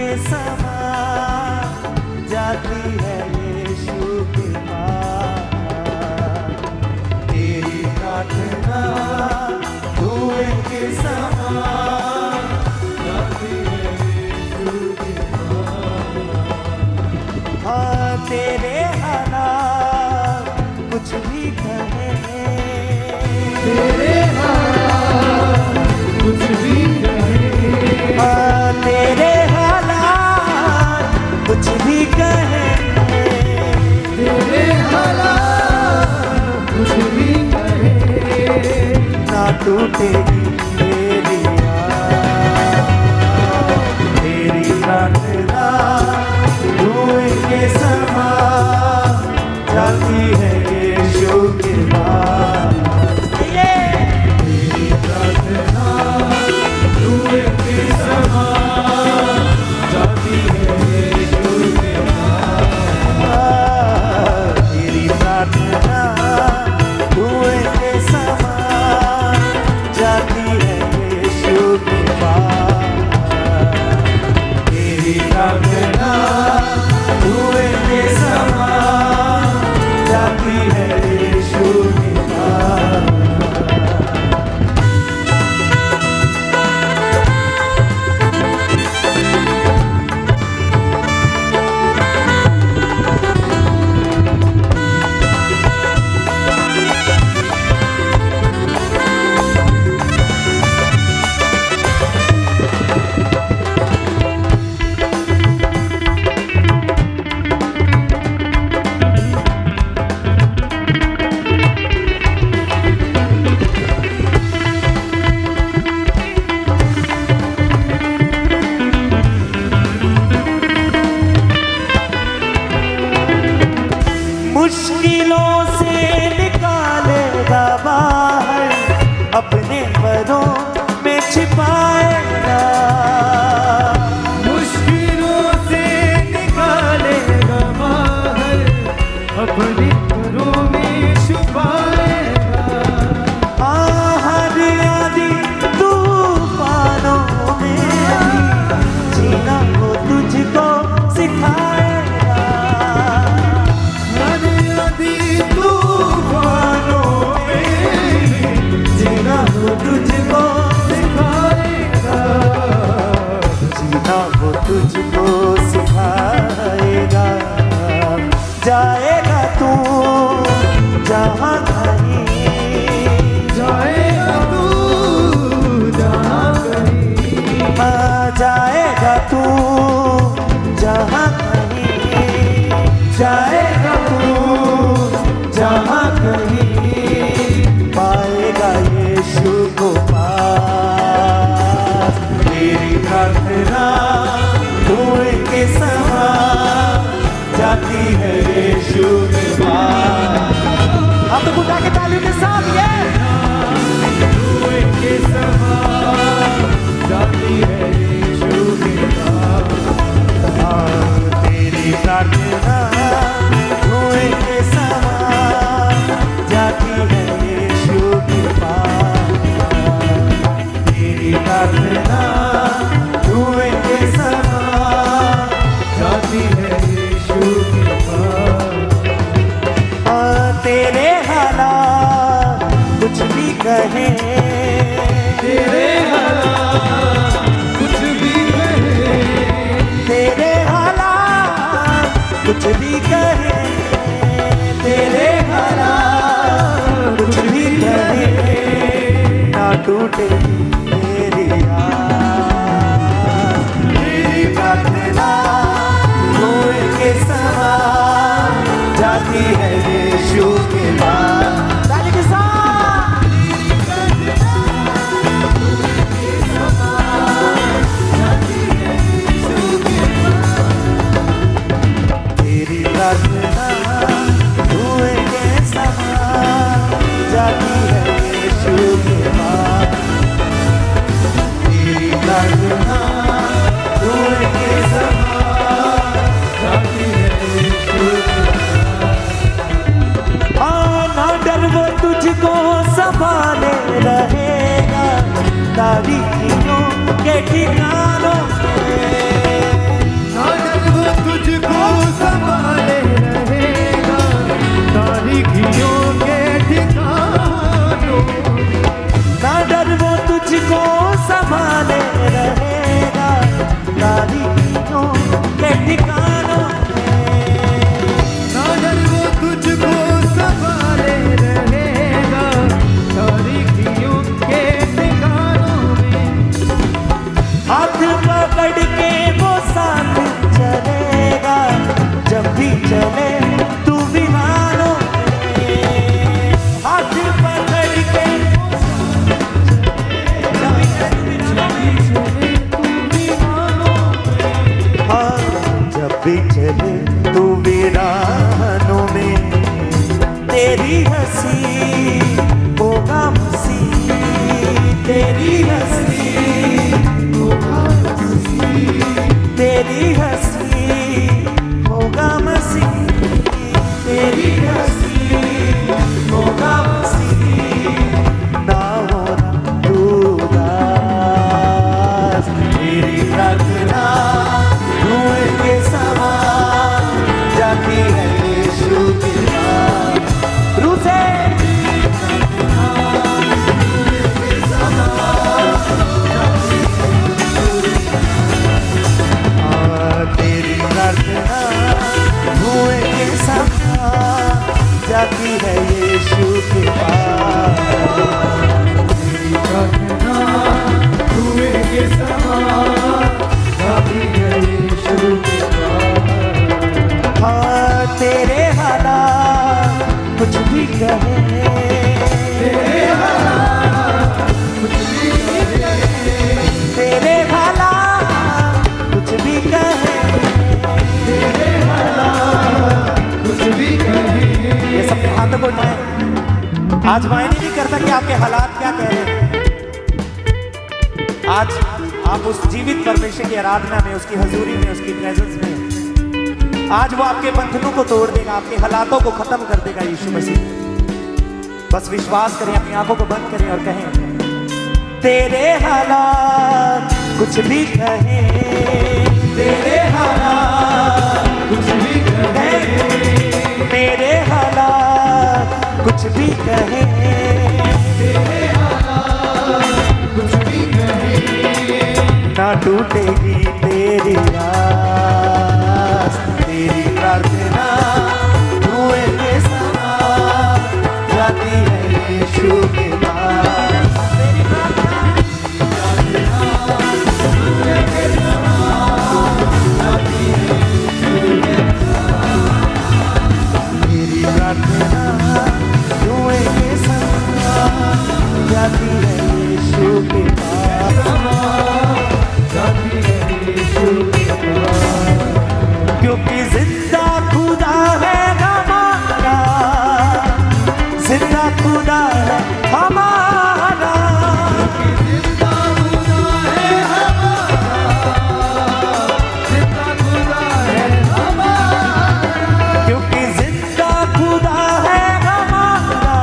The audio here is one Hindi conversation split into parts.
के समा जाती है यीशु के पास। तेरी प्रार्थना धुएं के समा जाती है यीशु के पास। हाँ तेरे हालात कुछ भी कहे, तेरे हालात कुछ भी कहे, तेरे हालात कुछ भी कहे, तेरे हालात कुछ भी कहे, ना टूटेगी तेरी आस। तेरी प्रार्थना धुएं के समा जाती है यीशु के पास। तेरी प्रार्थना धुएं के समा जाती है यीशु के पास। तेरी प्रार्थना धुएं के समा जाती है यीशु के पास। तेरी प्रार्थना धुएं के समा जाती है यीशु के पास। मुश्किलों से निकालेगा बाहर, अपने परों में छिपाएगा। मुश्किलों से निकालेगा बाहर, अपने परों में छुपाएगा। हर आंधी तूफानों में जीना वो तुझको सिखाएगा। तुझको सिखाएगा, जीना वो तुझको सिखाएगा। जाएगा तू जहाँ कहीं, जाएगा तू जहाँ कहीं, जाएगा तू जहाँ कहीं, जाएगा तू जहाँ कहीं, पाएगा यीशु को पास। तेरी प्रार्थना धुएं के समा जाती है यीशु के पास। अब तो बुढ़ा के तालियों के साथ ये धुएं के समा जाती है यीशु के पास। तेरी प्रार्थना धुएं के समा जाती है यीशु के पास। तेरी प्रार्थना धुएं के समा जाती है यीशु के पास। तेरे हालात कुछ भी कहे, तेरे हालात कुछ भी कहे, तेरे हालात कुछ भी कहे, तेरे हालात कुछ भी कहे, ना टूटे तेरी आस। तेरी प्रार्थना धुएं के समा जाती है यीशु के पास। ताली के साथ तेरी प्रार्थना धुएं के समा जाती है यीशु के पास। तेरी प्रार्थना धुएं के समा जाती है यीशु के पास। ना डर वो तुझको संभाले रहेगा, तारीखियों के ठिकानों में तुझको संभाले रहेगा तारीखों के ठिकानों में। साजन वो तुझको संभाले रहेगा तारीखियों के ठिकानों में। हाथ पकड़ के वो साथ चलेगा जब भी चले तू विमानों में। हाथ पकड़ के जब भी चले तू वीरानों में। तेरी हंसी होगा मसीह, तेरी हंसी होगा मसीह, तेरी हंसी होगा मसीह, तेरी हंसी होगा मसीह। ना होना तू उदास, मेरी प्रार्थना धुएं के समान जाती है यीशु के नाम। रूह से तेरी प्रार्थना धुएं के समान जाती है यीशु के पास। तेरी प्रार्थना धुएं के समान जाती है यीशु के पास। हाँ तेरे हालात कुछ भी कहे, तेरे हालात कुछ भी कहे, तेरे हालात कुछ भी कहे, तेरे हालात कुछ भी कहे। ये सबके हाथों को उठाएं। आज मायने नहीं करता कि आपके हालात क्या कह रहे हैं। आज आप उस जीवित परमेश्वर की आराधना में, उसकी हजूरी में, उसकी प्रेजेंस में, आज वो आपके बंधनों को तोड़ देगा, आपके हालातों को खत्म कर देगा यीशु मसीह। बस विश्वास करें, अपनी आंखों को बंद करें और कहें तेरे हालात कुछ भी कहे, तेरे हालात कुछ भी कहे, मेरे हालात कुछ भी कहे, तेरे हालात कुछ भी कहे। ना टूटेगी तेरी आस, तेरी प्रार्थना धुएं के समान जाती है यीशु के पास। तेरी प्रार्थना धुएं के समान जाती है यीशु के पास। तेरी प्रार्थना धुएं के समान जाती है यीशु के पास, जाती है यीशु के पास। क्योंकि जिंदा खुदा है हमारा, जिंदा खुदा है हमारा, जिंदा खुदा है हमारा, जिंदा खुदा है हमारा। क्योंकि जिंदा खुदा है हमारा,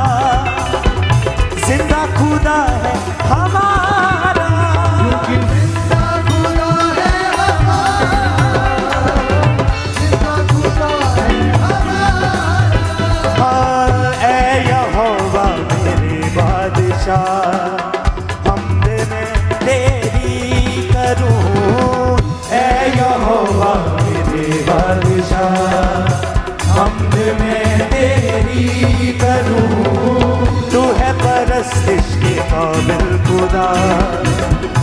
जिंदा खुदा है हमारा। क्योंकि जिंदा खुदा है हमारा, जिंदा खुदा है हमारा। हाँ, ऐ यहोवा मेरे बादशाह, हमद मैं तेरी करूं। ऐ यहोवा मेरे बादशाह, हमद मैं तेरी करूं। तू है परस्तिश के काबिल खुदा,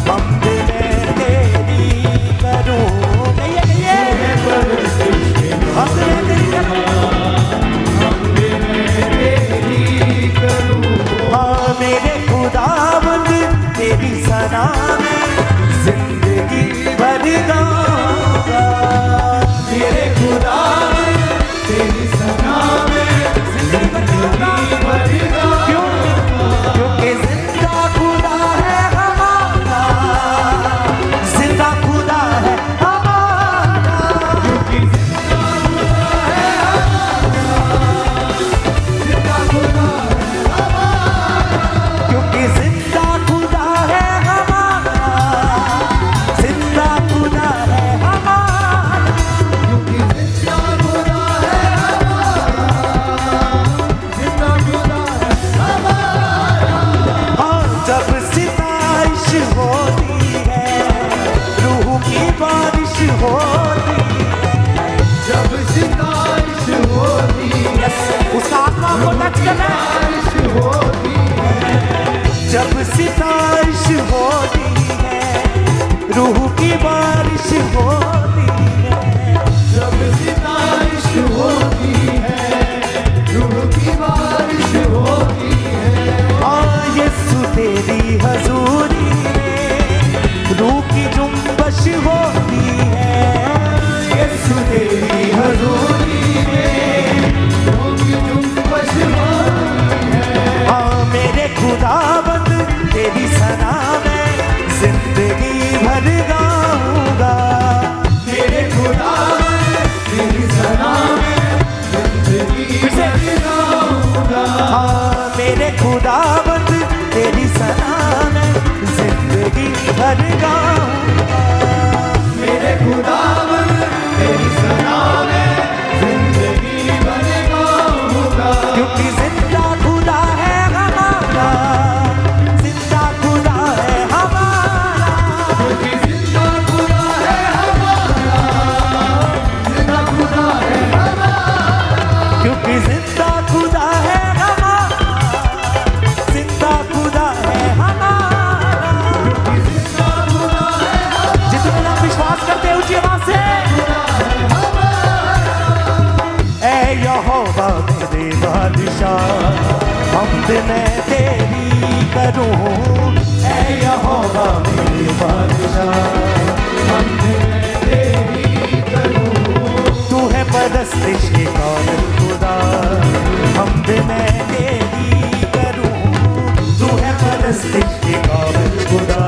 हमद मैं तेरी करूं। कहिए हमद मैं तेरी करूं। हाँ मेरे खुदावंद तेरी सना में जिंदगी भर गाऊंगा। मेरे खुदावंद तेरी सना में जिंदगी भर गाऊंगा। क्यों? क्योंकि जिंदा खुदा है हमारा, उसको टच करना जब सितारिश होती है रूह की बारिश होती है जब सितारिश होती है रूह की बारिश होती है यीशु तेरी हजूरी में रूह की जुम्बश होती है यीशु तेरी हजूरी में रूह की जुम्बश होती है मेरे खुदाबंद तेरी सना में जिंदगी भर गाऊंगा मेरे खुदाबंद तेरी सना में जिंदगी भर गाऊंगा मेरे खुदाबंद तेरी सना में जिंदगी भर गाऊंगा मेरे खुदाबंद तेरी सना में जिंदगी भर गाऊंगा क्योंकि जिंदा खुदा है हमारा जिंदा खुदा है हमारा क्योंकि जिंदा खुदा है हमारा जिंदा खुदा है हमारा क्योंकि जिंदा खुदा है हमारा जिंदा खुदा है हमारा जितने लोग विश्वास करते हैं ऊंची आवाज से ऐ यहोवा मेरे बादशाह हमद मैं तेरी करूं ऐ यहोवा मेरे बादशाह हमद मैं तेरी करूं तू है परस्तिश के काबिल खुदा हमद मैं तेरी करूं तू है परस्तिश के काबिल खुदा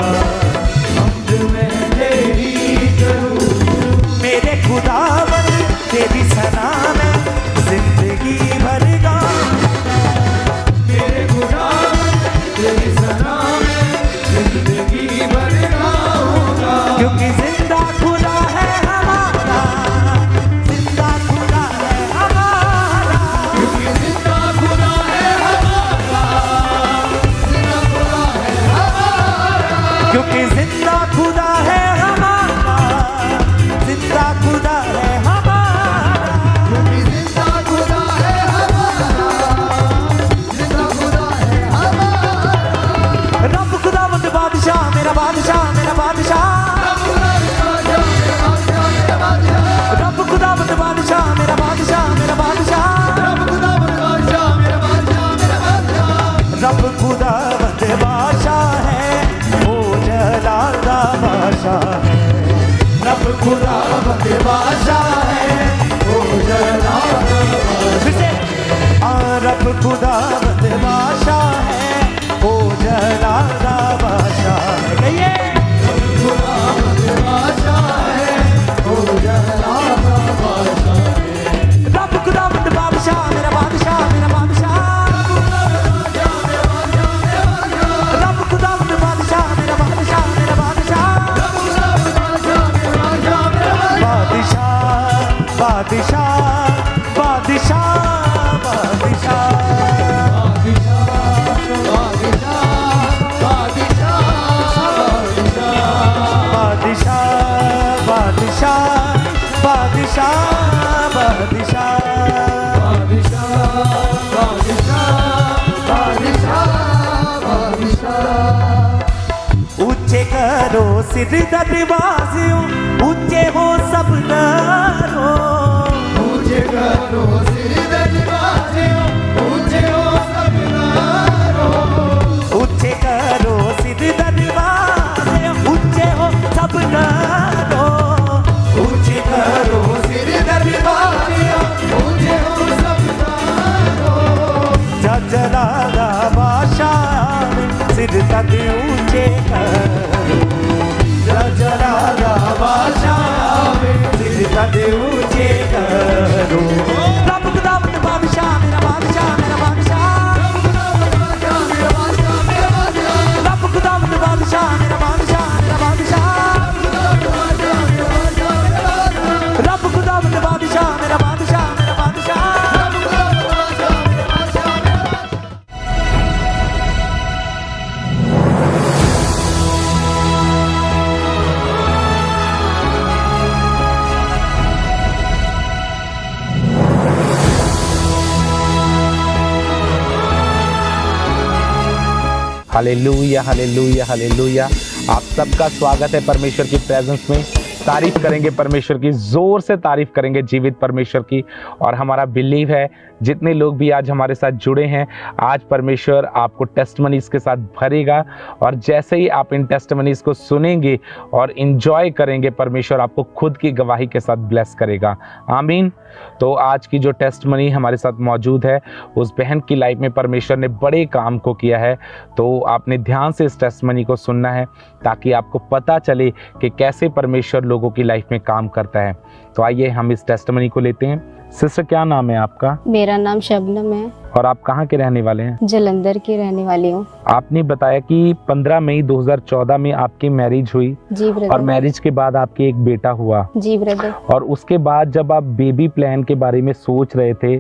हमद मैं तेरी करूं मेरे खुदावन तेरी सना में जिंदगी भर गाऊंगा मेरे खुदाबंद तेरी सना में जिंदगी भर गाऊंगा क्योंकि जिंदा खुदा है हमारा जिंदा खुदा है हमारा क्योंकि जिंदा खुदा है हमारा जिंदा खुदा है हमारा क्योंकि जिंदा खुदा है हमारा जिंदा खुदा है हमारा क्योंकि जिंदा खुदा है हमारा जिंदा खुदा है हमारा रब खुदावंद बादशाह मेरा बादशाह मेरा बादशाह रब खुदावंद बादशाह मेरा बादशाह मेरा बादशाह रब खुदावंद बादशाह है ओ जलाल दा बादशाह है रब खुदाबंद बादशाह है ओ जलाल दा फिर से रब खुदावंद बादशाह है ओ जलाल दा बादशाह है कहिए खुदाबंद बादशाह है ओ जलाल दा बादशाह रब खुदावंद बादशाह मेरा बादशाह मेरा बादशाह रब खुदावंद बादशाह मेरा बादशाह मेरा बादशाह बादशाह बादशाह बादशाह बादशाह बादशाह बादशाह बादशाह ऊंचे करो सिर दरवाज़ों ऊंचे हो सब दरों ऊंचे करो सिर दरवाजे ऊंचे हो सब दरों ऊंचे करो सिर दरवाज़े ऊंचे हो सब दरों ऊंचे करो सिर दरवाजे ऊंचे हो सब दरों जलाला बादशाह सिर तक ऊंचे करो जलाला बादशाह सिर तक ऊंचे करो रब खुदावंद बादशाह मेरा बादशाह मेरा बादशाह रब खुदावंद बादशाह मेरा बादशाह मेरा बादशाह रब खुदावंद बादशाह मेरा बादशाह मेरा बादशाह हालेलुया हालेलुया हालेलुया। आप सबका स्वागत है परमेश्वर की प्रेजेंस में। तारीफ करेंगे परमेश्वर की, जोर से तारीफ करेंगे जीवित परमेश्वर की। और हमारा बिलीव है जितने लोग भी आज हमारे साथ जुड़े हैं, आज परमेश्वर आपको टेस्टमनीज के साथ भरेगा। और जैसे ही आप इन टेस्टमनीज को सुनेंगे और इंजॉय करेंगे, परमेश्वर आपको खुद की गवाही के साथ ब्लेस करेगा। आमीन। तो आज की जो टेस्टमनी हमारे साथ मौजूद है, उस बहन की लाइफ में परमेश्वर ने बड़े काम को किया है। तो आपने ध्यान से इस टेस्टमनी को सुनना है ताकि आपको पता चले कि कैसे परमेश्वर लोगों की लाइफ में काम करता है। तो आइए हम इस टेस्टमनी को लेते हैं। सिस्टर, क्या नाम है आपका? मेरा नाम शबनम है और आप कहाँ के रहने वाले हैं? जलंधर की रहने वाली हूँ। आपने बताया कि 15 मई 2014 में आपकी मैरिज हुई। जी ब्रदर। और मैरिज के बाद आपके एक बेटा हुआ। जी ब्रदर। और उसके बाद जब आप बेबी प्लान के बारे में सोच रहे थे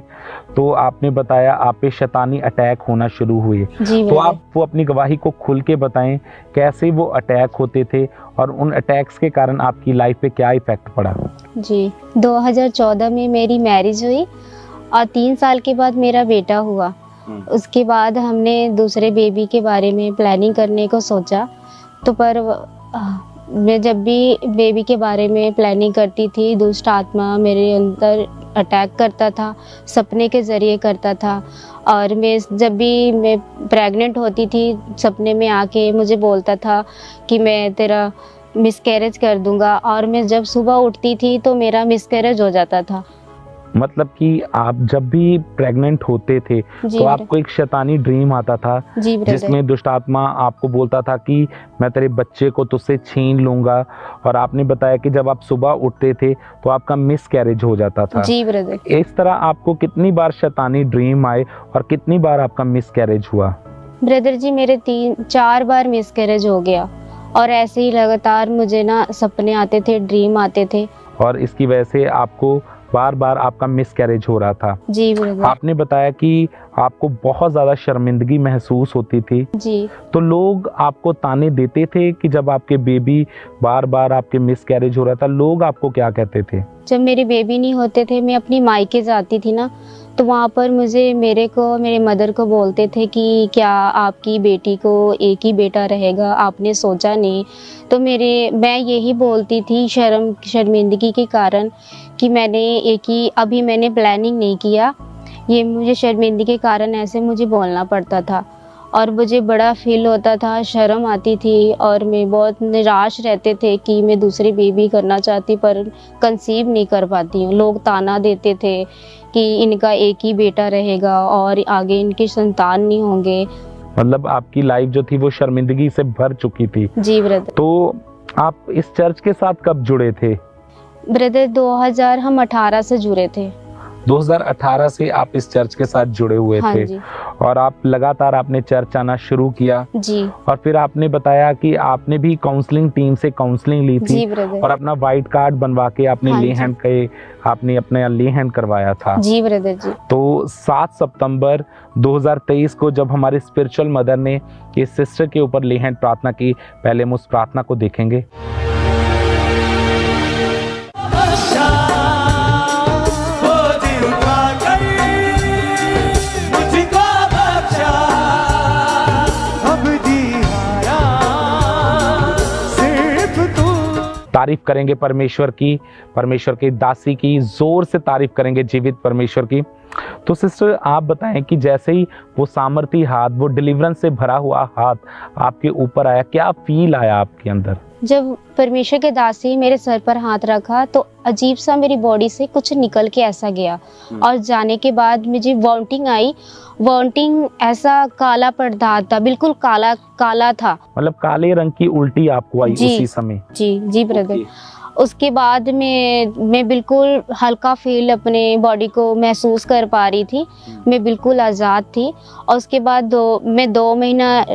तो आपने बताया आप पे शैतानी अटैक होना शुरू हुए। जी तो आप वो अपनी गवाही को खुल के बताएं, कैसे वो अटैक होते थे और उन अटैक्स के कारण आपकी लाइफ पे क्या इफेक्ट पड़ा? जी, 2014 में मेरी मैरिज हुई और 3 साल के बाद मेरा बेटा हुआ। उसके बाद हमने दूसरे बेबी के बारे में प्लानिंग करने को सोचा। तो पर मैं जब भी बेबी के बारे में प्लानिंग करती थी, दुष्ट आत्मा मेरे अंदर अटैक करता था, सपने के ज़रिए करता था। और मैं जब भी मैं प्रेग्नेंट होती थी, सपने में आके मुझे बोलता था कि मैं तेरा मिसकैरेज कर दूंगा। और मैं जब सुबह उठती थी तो मेरा मिसकैरेज हो जाता था। मतलब कि आप जब भी प्रेग्नेंट होते थे तो आपको एक शैतानी ड्रीम आता था जिसमें दुष्ट आत्मा आपको बोलता था कि मैं तेरे बच्चे को तुझसे छीन लूंगा। और आपने बताया कि जब आप सुबह उठते थे तो आपका मिसकैरेज हो जाता था। जी ब्रदर। इस तरह आपको कितनी बार शैतानी ड्रीम आए और कितनी बार आपका मिसकैरेज हुआ? ब्रदर जी, मेरे 3-4 बार मिसकैरेज हो गया। और ऐसे ही लगातार मुझे ना सपने आते थे, ड्रीम आते थे। और इसकी वजह से आपको बार बार आपका मिसकैरेज हो रहा था। जी ब्रदर। आपने बताया कि आपको बहुत ज़्यादा शर्मिंदगी महसूस होती थी। जी। तो लोग आपको ताने देते थे कि जब आपके बेबी बार बार आपके मिसकैरेज हो रहा था, लोग आपको क्या कहते थे? जब मेरे बेबी नहीं होते थे, मैं अपनी मायके जाती थी ना, तो वहाँ पर मेरे मदर को बोलते थे कि क्या आपकी बेटी को एक ही बेटा रहेगा, आपने सोचा नहीं? तो मैं यही बोलती थी शर्मिंदगी के कारण कि अभी मैंने प्लानिंग नहीं किया। ये मुझे शर्मिंदगी के कारण ऐसे मुझे बोलना पड़ता था और मुझे बड़ा फील होता था, शर्म आती थी। और मैं बहुत निराश रहते थे कि मैं दूसरी बेबी करना चाहती पर कंसीव नहीं कर पाती हूँ। लोग ताना देते थे कि इनका एक ही बेटा रहेगा और आगे इनकी संतान नहीं होंगे। मतलब आपकी लाइफ जो थी वो शर्मिंदगी से भर चुकी थी। जी ब्रदर। तो आप इस चर्च के साथ कब जुड़े थे? ब्रदर 2018 से जुड़े थे। 2018 से आप इस चर्च के साथ जुड़े हुए हाँ थे। जी। और आप लगातार आपने चर्च आना शुरू किया। जी। और फिर आपने बताया कि आपने भी काउंसलिंग टीम से काउंसलिंग ली थी। जी ब्रदर। और अपना वाइट कार्ड बनवा के आपने हाँ आपने अपने ले हैंड करवाया था। जी ब्रदर जी। तो 7 सितंबर 2023 को जब हमारे स्पिरिचुअल मदर ने इस सिस्टर के ऊपर ले हैंड प्रार्थना की, पहले हम उस प्रार्थना को देखेंगे। तारीफ करेंगे परमेश्वर की, परमेश्वर की दासी की, जोर से तारीफ करेंगे जीवित परमेश्वर की। तो सिस्टर, आप बताएं कि जैसे ही वो सामर्थी हाथ, वो डिलीवरेंस से भरा हुआ हाथ आपके ऊपर आया, क्या फील आया आपके अंदर? जब परमेश्वर के दासी मेरे सर पर हाथ रखा तो अजीब सा मेरी बॉडी से कुछ निकल के ऐसा गया। और जाने के बाद मुझे वॉमिटिंग आई। वॉमिटिंग ऐसा काला पदार्थ था, बिल्कुल काला काला था। मतलब काले रंग की उल्टी आपको आई उसी समय? जी जी ब्रदर। उसके बाद मैं बिल्कुल हल्का फील अपने बॉडी को महसूस कर पा रही थी। मैं बिल्कुल आज़ाद थी। और उसके बाद मैं 2 महीना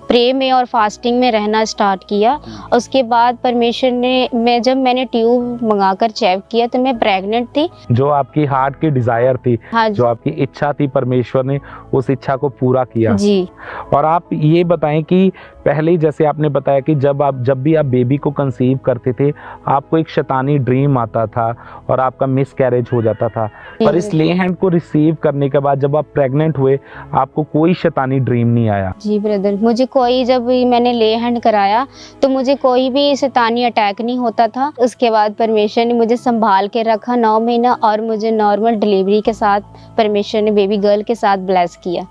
प्रे में और फास्टिंग में रहना स्टार्ट किया। उसके बाद परमेश्वर ने जब मैंने ट्यूब मंगाकर चेक किया तो मैं प्रेग्नेंट थी। जो आपकी हार्ट की डिजायर थी, हाँ, जो आपकी इच्छा थी, परमेश्वर ने उस इच्छा को पूरा किया। जी। और आप ये बताएं कि पहले ही जैसे आपने बताया कि जब भी आप बेबी को कंसीव करते थे, आपको एक शैतानी ड्रीम आता था और आपका मिस कैरेज हो जाता था, पर इस ले हैंड को रिसीव करने के बाद जब आप प्रेग्नेंट हुए, आपको कोई शैतानी ड्रीम नहीं आया? जी ब्रदर, मुझे कोई, जब मैंने ले हैंड कराया तो मुझे कोई भी शैतानी अटैक नहीं होता था। उसके बाद परमेश्वर ने मुझे संभाल के रखा 9 महीना, और मुझे नॉर्मल डिलीवरी के साथ परमेश्वर ने बेबी गर्ल के साथ ब्लेस किया।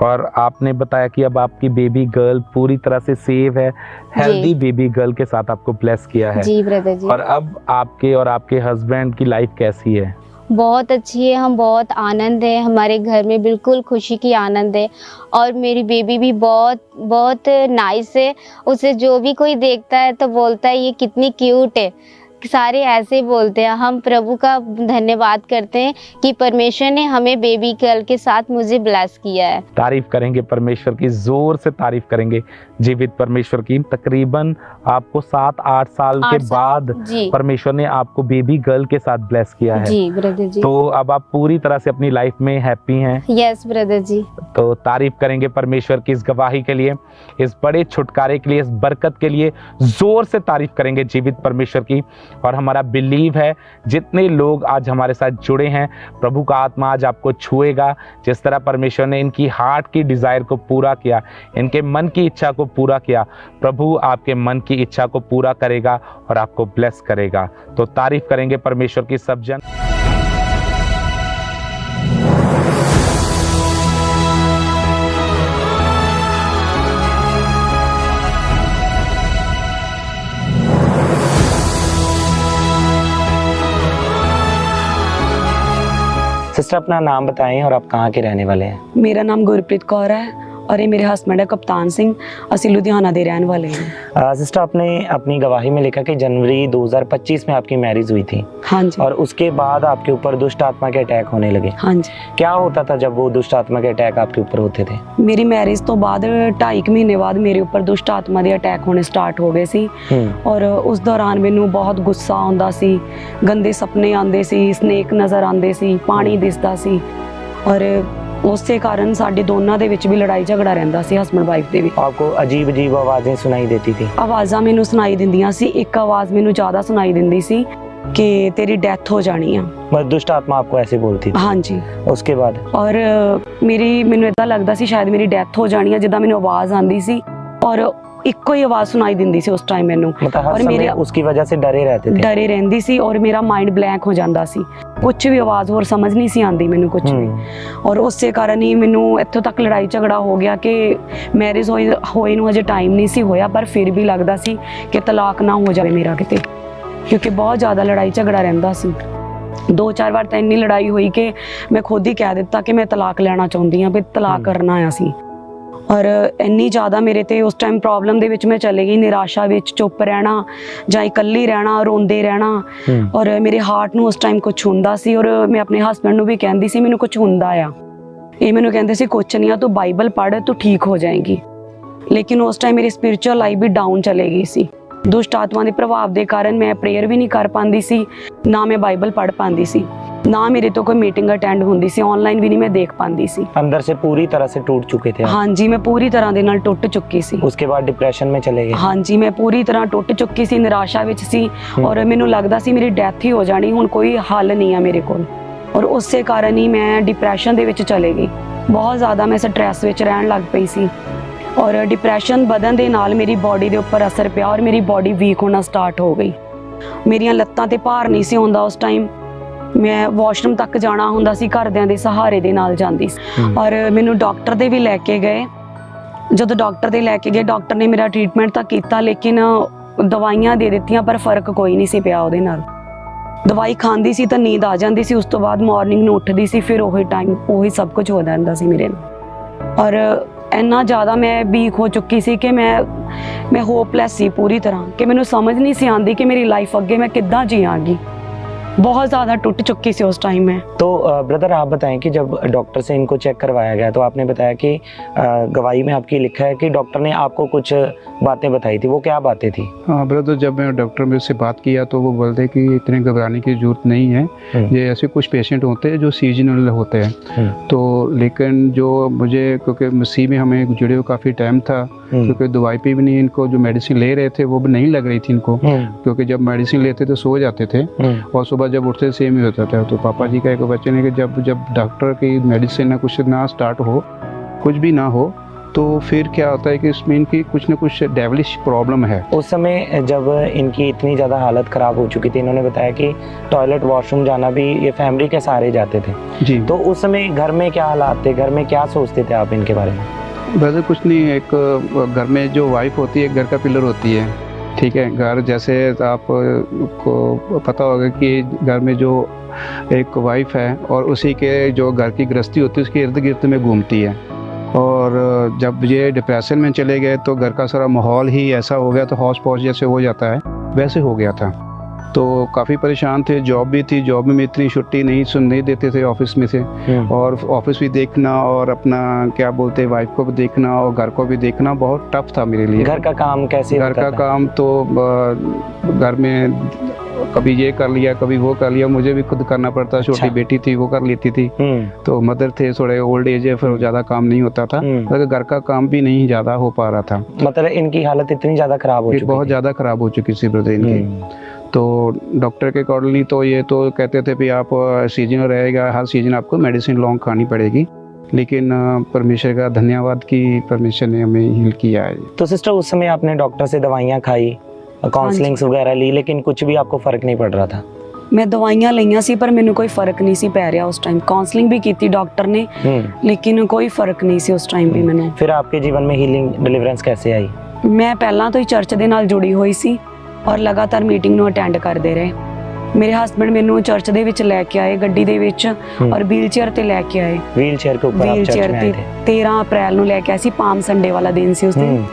और आपने बताया कि अब आपकी बेबी गर्ल पूरी तरह से सेव है, हेल्दी बेबी गर्ल के साथ आपको ब्लेस किया है। जी ब्रदर जी। और अब आपके और आपके हस्बैंड की लाइफ कैसी है? बहुत अच्छी है, हम बहुत आनंद है, हमारे घर में बिल्कुल खुशी की आनंद है। और मेरी बेबी भी बहुत बहुत नाइस है, उसे जो भी कोई देखता है तो बोलता है ये कितनी क्यूट है, सारे ऐसे बोलते हैं। हम प्रभु का धन्यवाद करते हैं कि परमेश्वर ने हमें बेबी गर्ल के साथ मुझे ब्लेस किया है। तारीफ करेंगे परमेश्वर की, जोर से तारीफ करेंगे जीवित परमेश्वर की। तकरीबन आपको 7-8 साल के बाद परमेश्वर ने आपको बेबी गर्ल के साथ ब्लेस किया है। जी ब्रदर जी। तो अब आप पूरी तरह से अपनी लाइफ में हैप्पी हैं? यस ब्रदर जी। तो तारीफ करेंगे परमेश्वर की इस गवाही के लिए, इस बड़े छुटकारे के लिए, इस बरकत के लिए। जोर से तारीफ करेंगे जीवित परमेश्वर की। और हमारा बिलीव है जितने लोग आज हमारे साथ जुड़े हैं, प्रभु का आत्मा आज आपको छुएगा। जिस तरह परमेश्वर ने इनकी हार्ट की डिजायर को पूरा किया, इनके मन की इच्छा को पूरा किया, प्रभु आपके मन की इच्छा को पूरा करेगा और आपको ब्लेस करेगा। तो तारीफ करेंगे परमेश्वर की सब जन। सिस्टर अपना नाम बताएं और आप कहाँ के रहने वाले हैं? मेरा नाम गुरप्रीत कौर है और ये मेरे हस्बैंड है कप्तान सिंह। ਅਸੀਂ लुधियाना ਦੇ रहने वाले हैं। सिस्टर आपने अपनी गवाही में लिखा कि जनवरी 2025 में आपकी मैरिज हुई थी। हाँ जी। और उसके बाद आपके ऊपर दुष्ट आत्मा के अटैक होने लगे। हाँ जी। क्या होता था जब वो दुष्ट आत्मा के अटैक आपके ऊपर होते थे? मेरी मैरिज तो बाद 2.5 महीने बाद मेरे ਉੱਪਰ ਦੁਸ਼ਟ ਆਤਮਾ ਦੇ ਅਟੈਕ ਹੋਣੇ ਸਟਾਰਟ ਹੋ ਗਏ ਸੀ। ਔਰ ਉਸ ਦੌਰਾਨ ਮੈਨੂੰ ਬਹੁਤ ਗੁੱਸਾ ਆਉਂਦਾ ਸੀ, ਗੰਦੇ ਸੁਪਨੇ ਆਉਂਦੇ ਸੀ, ਸਨੇਕ ਨਜ਼ਰ ਆਉਂਦੇ ਸੀ, ਪਾਣੀ ਦਿਸਦਾ ਸੀ। ਔਰ ਉਸੇ ਕਾਰਨ ਸਾਡੇ ਦੋਨਾਂ ਦੇ ਵਿੱਚ ਵੀ ਲੜਾਈ ਝਗੜਾ ਰਹਿੰਦਾ ਸੀ, ਹਸਬੈਂਡ ਵਾਈਫ ਦੇ ਵੀ। आपको अजीब अजीब आवाजें सुनाई देती थी? ਆਵਾਜ਼ਾਂ ਮੈਨੂੰ ਸੁਣਾਈ ਦਿੰਦੀਆਂ ਸੀ। ਇੱਕ ਆਵਾਜ਼ ਮੈਨੂੰ ਜ਼ਿਆਦਾ ਸੁਣਾਈ ਦਿੰਦੀ ਸੀ कि तेरी डेथ हो जानी है। मतलब दुष्ट आत्मा आपको ऐसे बोलती थी? हाँ जी। उसके बाद? और ਮੈਨੂੰ ਇਦਾਂ ਲੱਗਦਾ ਸੀ ਸ਼ਾਇਦ ਮੇਰੀ ਡੈਥ ਹੋ ਜਾਣੀ ਹੈ, ਜਿੱਦਾਂ ਮੈਨੂੰ ਆਵਾਜ਼ ਆਂਦੀ ਸੀ ਔਰ ਇੱਕੋ ਹੀ ਆਵਾਜ਼ ਸੁਣਾਈ ਦਿੰਦੀ ਸੀ ਉਸ ਟਾਈਮ ਮੈਨੂੰ। मतलब हर समय उसकी वजह से डरे रहते थे? ਡਰੇ ਰਹਿੰਦੀ ਸੀ ਔਰ ਮੇਰਾ ਮਾਈਂਡ ਬਲੈਂਕ ਹੋ ਜਾਂਦਾ ਸੀ, ਕੁਝ ਵੀ ਆਵਾਜ਼ ਹੋਰ ਸਮਝ ਨਹੀਂ ਸੀ ਆਂਦੀ ਮੈਨੂੰ ਕੁਝ ਵੀ। ਔਰ ਉਸੇ ਕਾਰਨ ਹੀ ਮੈਨੂੰ ਇੱਥੋਂ ਤੱਕ ਲੜਾਈ ਝਗੜਾ ਹੋ ਗਿਆ ਕਿ ਮੈਰਿਜ ਹੋਈ ਨੂੰ ਅਜੇ ਟਾਈਮ ਨਹੀਂ ਸੀ ਹੋਇਆ, ਪਰ ਫਿਰ ਵੀ ਲੱਗਦਾ ਸੀ ਕਿ ਤਲਾਕ ਨਾ ਹੋ ਜਾਵੇ ਮੇਰਾ ਕਿਤੇ, ਕਿਉਂਕਿ ਬਹੁਤ ਜ਼ਿਆਦਾ ਲੜਾਈ ਝਗੜਾ ਰਹਿੰਦਾ ਸੀ। 2-4 ਵਾਰ ਤਾਂ ਇੰਨੀ ਲੜਾਈ ਹੋਈ ਕਿ ਮੈਂ ਖੁਦ ਹੀ ਕਹਿ ਦਿੱਤਾ ਕਿ ਮੈਂ ਤਲਾਕ ਲੈਣਾ ਚਾਹੁੰਦੀ ਹਾਂ, ਵੀ ਤਲਾਕ ਕਰਨਾ ਆ ਸੀ। ਔਰ ਇੰਨੀ ਜ਼ਿਆਦਾ ਮੇਰੇ ਤੇ ਉਸ ਟਾਈਮ ਪ੍ਰੋਬਲਮ ਦੇ ਵਿੱਚ ਮੈਂ ਚਲੇ ਗਈ, ਨਿਰਾਸ਼ਾ ਵਿੱਚ ਚੁੱਪ ਰਹਿਣਾ ਜਾਂ ਇਕੱਲੀ ਰਹਿਣਾ, ਰੋਂਦੇ ਰਹਿਣਾ। ਔਰ ਮੇਰੇ ਹਾਰਟ ਨੂੰ ਉਸ ਟਾਈਮ ਕੁਝ ਹੁੰਦਾ ਸੀ ਔਰ ਮੈਂ ਆਪਣੇ ਹਸਬੈਂਡ ਨੂੰ ਵੀ ਕਹਿੰਦੀ ਸੀ ਮੈਨੂੰ ਕੁਝ ਹੁੰਦਾ ਆ। ਇਹ ਮੈਨੂੰ ਕਹਿੰਦੇ ਸੀ ਕੁਝ ਨਹੀਂ ਆ, ਤੂੰ ਬਾਈਬਲ ਪੜ੍ਹ, ਤੂੰ ਠੀਕ ਹੋ ਜਾਏਗੀ। ਲੇਕਿਨ ਉਸ ਟਾਈਮ ਮੇਰੀ ਸਪਿਰਿਚੁਅਲ ਲਾਈਫ ਵੀ ਡਾਊਨ ਚਲੇ ਗਈ ਸੀ। ਦੁਸ਼ਟ ਆਤਮਾ ਦੇ ਪ੍ਰਭਾਵ ਦੇ ਕਾਰਨ ਮੈਂ ਪ੍ਰੇਅਰ ਵੀ ਨਹੀਂ ਕਰ ਪਾਉਂਦੀ ਸੀ, ਨਾ ਮੈਂ ਬਾਈਬਲ ਪੜ੍ਹ ਪਾਉਂਦੀ ਸੀ, ਨਾ ਮੇਰੇ ਤੋਂ ਕੋਈ मीटिंग अटेंड ਹੁੰਦੀ ਸੀ, ਆਨਲਾਈਨ ਵੀ ਨਹੀਂ ਮੈਂ ਦੇਖ ਪਾਉਂਦੀ ਸੀ। अंदर से पूरी तरह से टूट चुके थे? हाँ जी, मैं पूरी तरह ਦੇ ਨਾਲ ਟੁੱਟ ਚੁੱਕੀ ਸੀ। उसके बाद डिप्रेशन में चले गए? हाँ जी, मैं पूरी तरह ਟੁੱਟ ਚੁੱਕੀ ਸੀ, ਨਿਰਾਸ਼ਾ ਵਿੱਚ ਸੀ ਔਰ ਮੈਨੂੰ ਲੱਗਦਾ ਸੀ ਮੇਰੀ ਡੈਥ ਹੀ ਹੋ ਜਾਣੀ, ਹੁਣ ਕੋਈ ਹੱਲ ਨਹੀਂ ਆ ਮੇਰੇ ਕੋਲ। ਔਰ ਉਸੇ ਕਾਰਨ ਹੀ ਮੈਂ ਡਿਪਰੈਸ਼ਨ ਦੇ ਵਿੱਚ ਚਲੇ ਗਈ। ਬਹੁਤ ਜ਼ਿਆਦਾ ਮੈਂ ਸਟ੍ਰੈਸ ਵਿੱਚ ਰਹਿਣ ਲੱਗ ਪਈ ਸੀ ਔਰ ਡਿਪਰੈਸ਼ਨ ਵਧਣ ਦੇ ਨਾਲ ਮੇਰੀ ਬਾਡੀ ਦੇ ਉੱਪਰ ਅਸਰ ਪਿਆ ਔਰ ਮੇਰੀ ਬਾਡੀ ਵੀਕ ਹੋਣਾ ਸਟਾਰਟ ਹੋ ਗਈ। ਮੇਰੀਆਂ ਲੱਤਾਂ ਤੇ ਭਾਰ ਨਹੀਂ ਸੀ ਹੁੰਦਾ ਉਸ ਟਾਈਮ। ਮੈਂ ਵਾਸ਼ਰੂਮ ਤੱਕ ਜਾਣਾ ਹੁੰਦਾ ਸੀ ਘਰਦਿਆਂ ਦੇ ਸਹਾਰੇ ਦੇ ਨਾਲ ਜਾਂਦੀ ਸੀ। ਔਰ ਮੈਨੂੰ ਡਾਕਟਰ ਦੇ ਵੀ ਲੈ ਕੇ ਗਏ। ਜਦੋਂ ਡਾਕਟਰ ਦੇ ਲੈ ਕੇ ਗਏ, ਡਾਕਟਰ ਨੇ ਮੇਰਾ ਟ੍ਰੀਟਮੈਂਟ ਤਾਂ ਕੀਤਾ, ਲੇਕਿਨ ਦਵਾਈਆਂ ਦੇ ਦਿੱਤੀਆਂ ਪਰ ਫਰਕ ਕੋਈ ਨਹੀਂ ਸੀ ਪਿਆ ਉਹਦੇ ਨਾਲ। ਦਵਾਈ ਖਾਂਦੀ ਸੀ ਤਾਂ ਨੀਂਦ ਆ ਜਾਂਦੀ ਸੀ, ਉਸ ਤੋਂ ਬਾਅਦ ਮਾਰਨਿੰਗ ਨੂੰ ਉੱਠਦੀ ਸੀ, ਫਿਰ ਉਹੀ ਟਾਈਮ ਉਹੀ ਸਭ ਕੁਝ ਹੋ ਜਾਂਦਾ ਸੀ ਮੇਰੇ ਨਾਲ। ਔਰ ਇੰਨਾ ਜ਼ਿਆਦਾ ਮੈਂ ਵੀਕ ਹੋ ਚੁੱਕੀ ਸੀ ਕਿ ਮੈਂ ਹੋਪਲੈਸ ਸੀ ਪੂਰੀ ਤਰ੍ਹਾਂ, ਕਿ ਮੈਨੂੰ ਸਮਝ ਨਹੀਂ ਸੀ ਆਉਂਦੀ ਕਿ ਮੇਰੀ ਲਾਈਫ ਅੱਗੇ ਮੈਂ ਕਿੱਦਾਂ ਜੀਵਾਂਗੀ। बहुत ज़्यादा टूट चुकी सी उस टाइम में। तो ब्रदर आप बताएं कि जब डॉक्टर से इनको चेक करवाया गया तो आपने बताया कि गवाही में आपकी लिखा है कि डॉक्टर ने आपको कुछ बातें बताई थी, वो क्या बातें थी? हाँ ब्रदर, जब मैं डॉक्टर में से बात किया तो वो बोलते कि इतने घबराने की जरूरत नहीं है, ये ऐसे कुछ पेशेंट होते हैं जो सीजनल होते हैं। तो लेकिन जो मुझे, क्योंकि मसीह में हमें जुड़े हुए काफ़ी टाइम था, क्योंकि दवाई पे भी नहीं, इनको जो मेडिसिन ले रहे थे वो भी नहीं लग रही थी इनको, क्योंकि जब मेडिसिन लेते तो सो जाते थे और सुबह जब उठते सेम ही होता था। तो पापा जी का एक बच्चे ने कि जब डॉक्टर की मेडिसिन ना कुछ ना स्टार्ट हो, कुछ भी ना हो, तो फिर क्या होता है कि इसमें इनकी कुछ ना कुछ डेवलिश प्रॉब्लम है। उस समय जब इनकी इतनी ज़्यादा हालत ख़राब हो चुकी थी, इन्होंने बताया कि टॉयलेट वॉशरूम जाना भी ये फैमिली के सहारे जाते थे जी। तो उस समय घर में क्या हालात थे, घर में क्या सोचते थे आप इनके बारे में? ब्रदर कुछ नहीं, एक घर में जो वाइफ होती है घर का पिलर होती है, ठीक है। घर जैसे आपको पता होगा कि घर में जो एक वाइफ है और उसी के जो घर की गृहस्थी होती है उसके इर्द गिर्द में घूमती है। और जब ये डिप्रेशन में चले गए तो घर का सारा माहौल ही ऐसा हो गया, तो हौस पौस जैसे हो जाता है वैसे हो गया था। तो काफ़ी परेशान थे, जॉब भी थी, जॉब में इतनी छुट्टी नहीं देते थे ऑफिस में से, और ऑफिस भी देखना और अपना क्या बोलते हैं वाइफ को भी देखना और घर को भी देखना बहुत टफ था मेरे लिए। घर का काम कैसे? घर का काम तो घर में कभी ये कर लिया कभी वो कर लिया, मुझे भी खुद करना पड़ता। छोटी बेटी थी वो कर लेती थी, तो मदर थे, थोड़े ओल्ड एज है, फिर ज़्यादा काम नहीं होता था, लेकिन घर का काम भी नहीं ज़्यादा हो पा रहा था। मतलब इनकी हालत इतनी ज़्यादा खराब हो चुकी थी? बहुत ज़्यादा खराब हो चुकी थी ब्रदर इनकी। तो डॉक्टर के अकॉर्डिंगली तो ये तो कहते थे भी आप सीजन रहेगा, हर सीजन आपको मेडिसिन लॉन्ग खानी पड़ेगी, लेकिन परमेश्वर का धन्यवाद कि परमेश्वर ने हमें हील किया है। तो सिस्टर उस समय आपने डॉक्टर से दवाइयाँ खाई, काउंसलिंग्स वगैरह ली, लेकिन कुछ भी आपको फर्क नहीं पड़ रहा था? मैं दवाइयाँ लईਆਂ ਸੀ पर ਮੈਨੂੰ ਕੋਈ ਫਰਕ ਨਹੀਂ ਸੀ ਪੈ ਰਿਹਾ ਉਸ ਟਾਈਮ। ਕਾਉਂਸਲਿੰਗ ਵੀ ਕੀਤੀ ਡਾਕਟਰ ਨੇ, ਲੇਕਿਨ ਕੋਈ ਫਰਕ ਨਹੀਂ ਸੀ ਉਸ ਟਾਈਮ ਵੀ ਮੈਨੂੰ। फिर आपके जीवन में हीलिंग डिलीवरेंस कैसे आई? ਮੈਂ ਪਹਿਲਾਂ ਤੋਂ ਹੀ ਚਰਚ ਦੇ ਨਾਲ ਜੁੜੀ ਹੋਈ ਸੀ ਔਰ ਲਗਾਤਾਰ ਮੀਟਿੰਗ ਨੂੰ ਅਟੈਂਡ ਕਰਦੇ ਰਹੇ। ਮੇਰੇ ਹਸਬੰਡ ਮੈਨੂੰ ਚਰਚ ਦੇ ਵਿੱਚ ਲੈ ਕੇ ਆਏ ਗੱਡੀ ਦੇ ਵਿੱਚ ਔਰ ਵੀਲ ਚੇਅਰ ਤੇ ਲੈ ਕੇ ਆਏ। व्हील चेयर के ऊपर आप चर्च में आए थे? 13 ਅਪ੍ਰੈਲ ਨੂੰ ਲੈ ਕੇ ਆਏ ਸੀ, ਪਾਮ ਸੰਡੇ ਵਾਲਾ ਦਿਨ ਸੀ ਉਸ ਦਿਨ,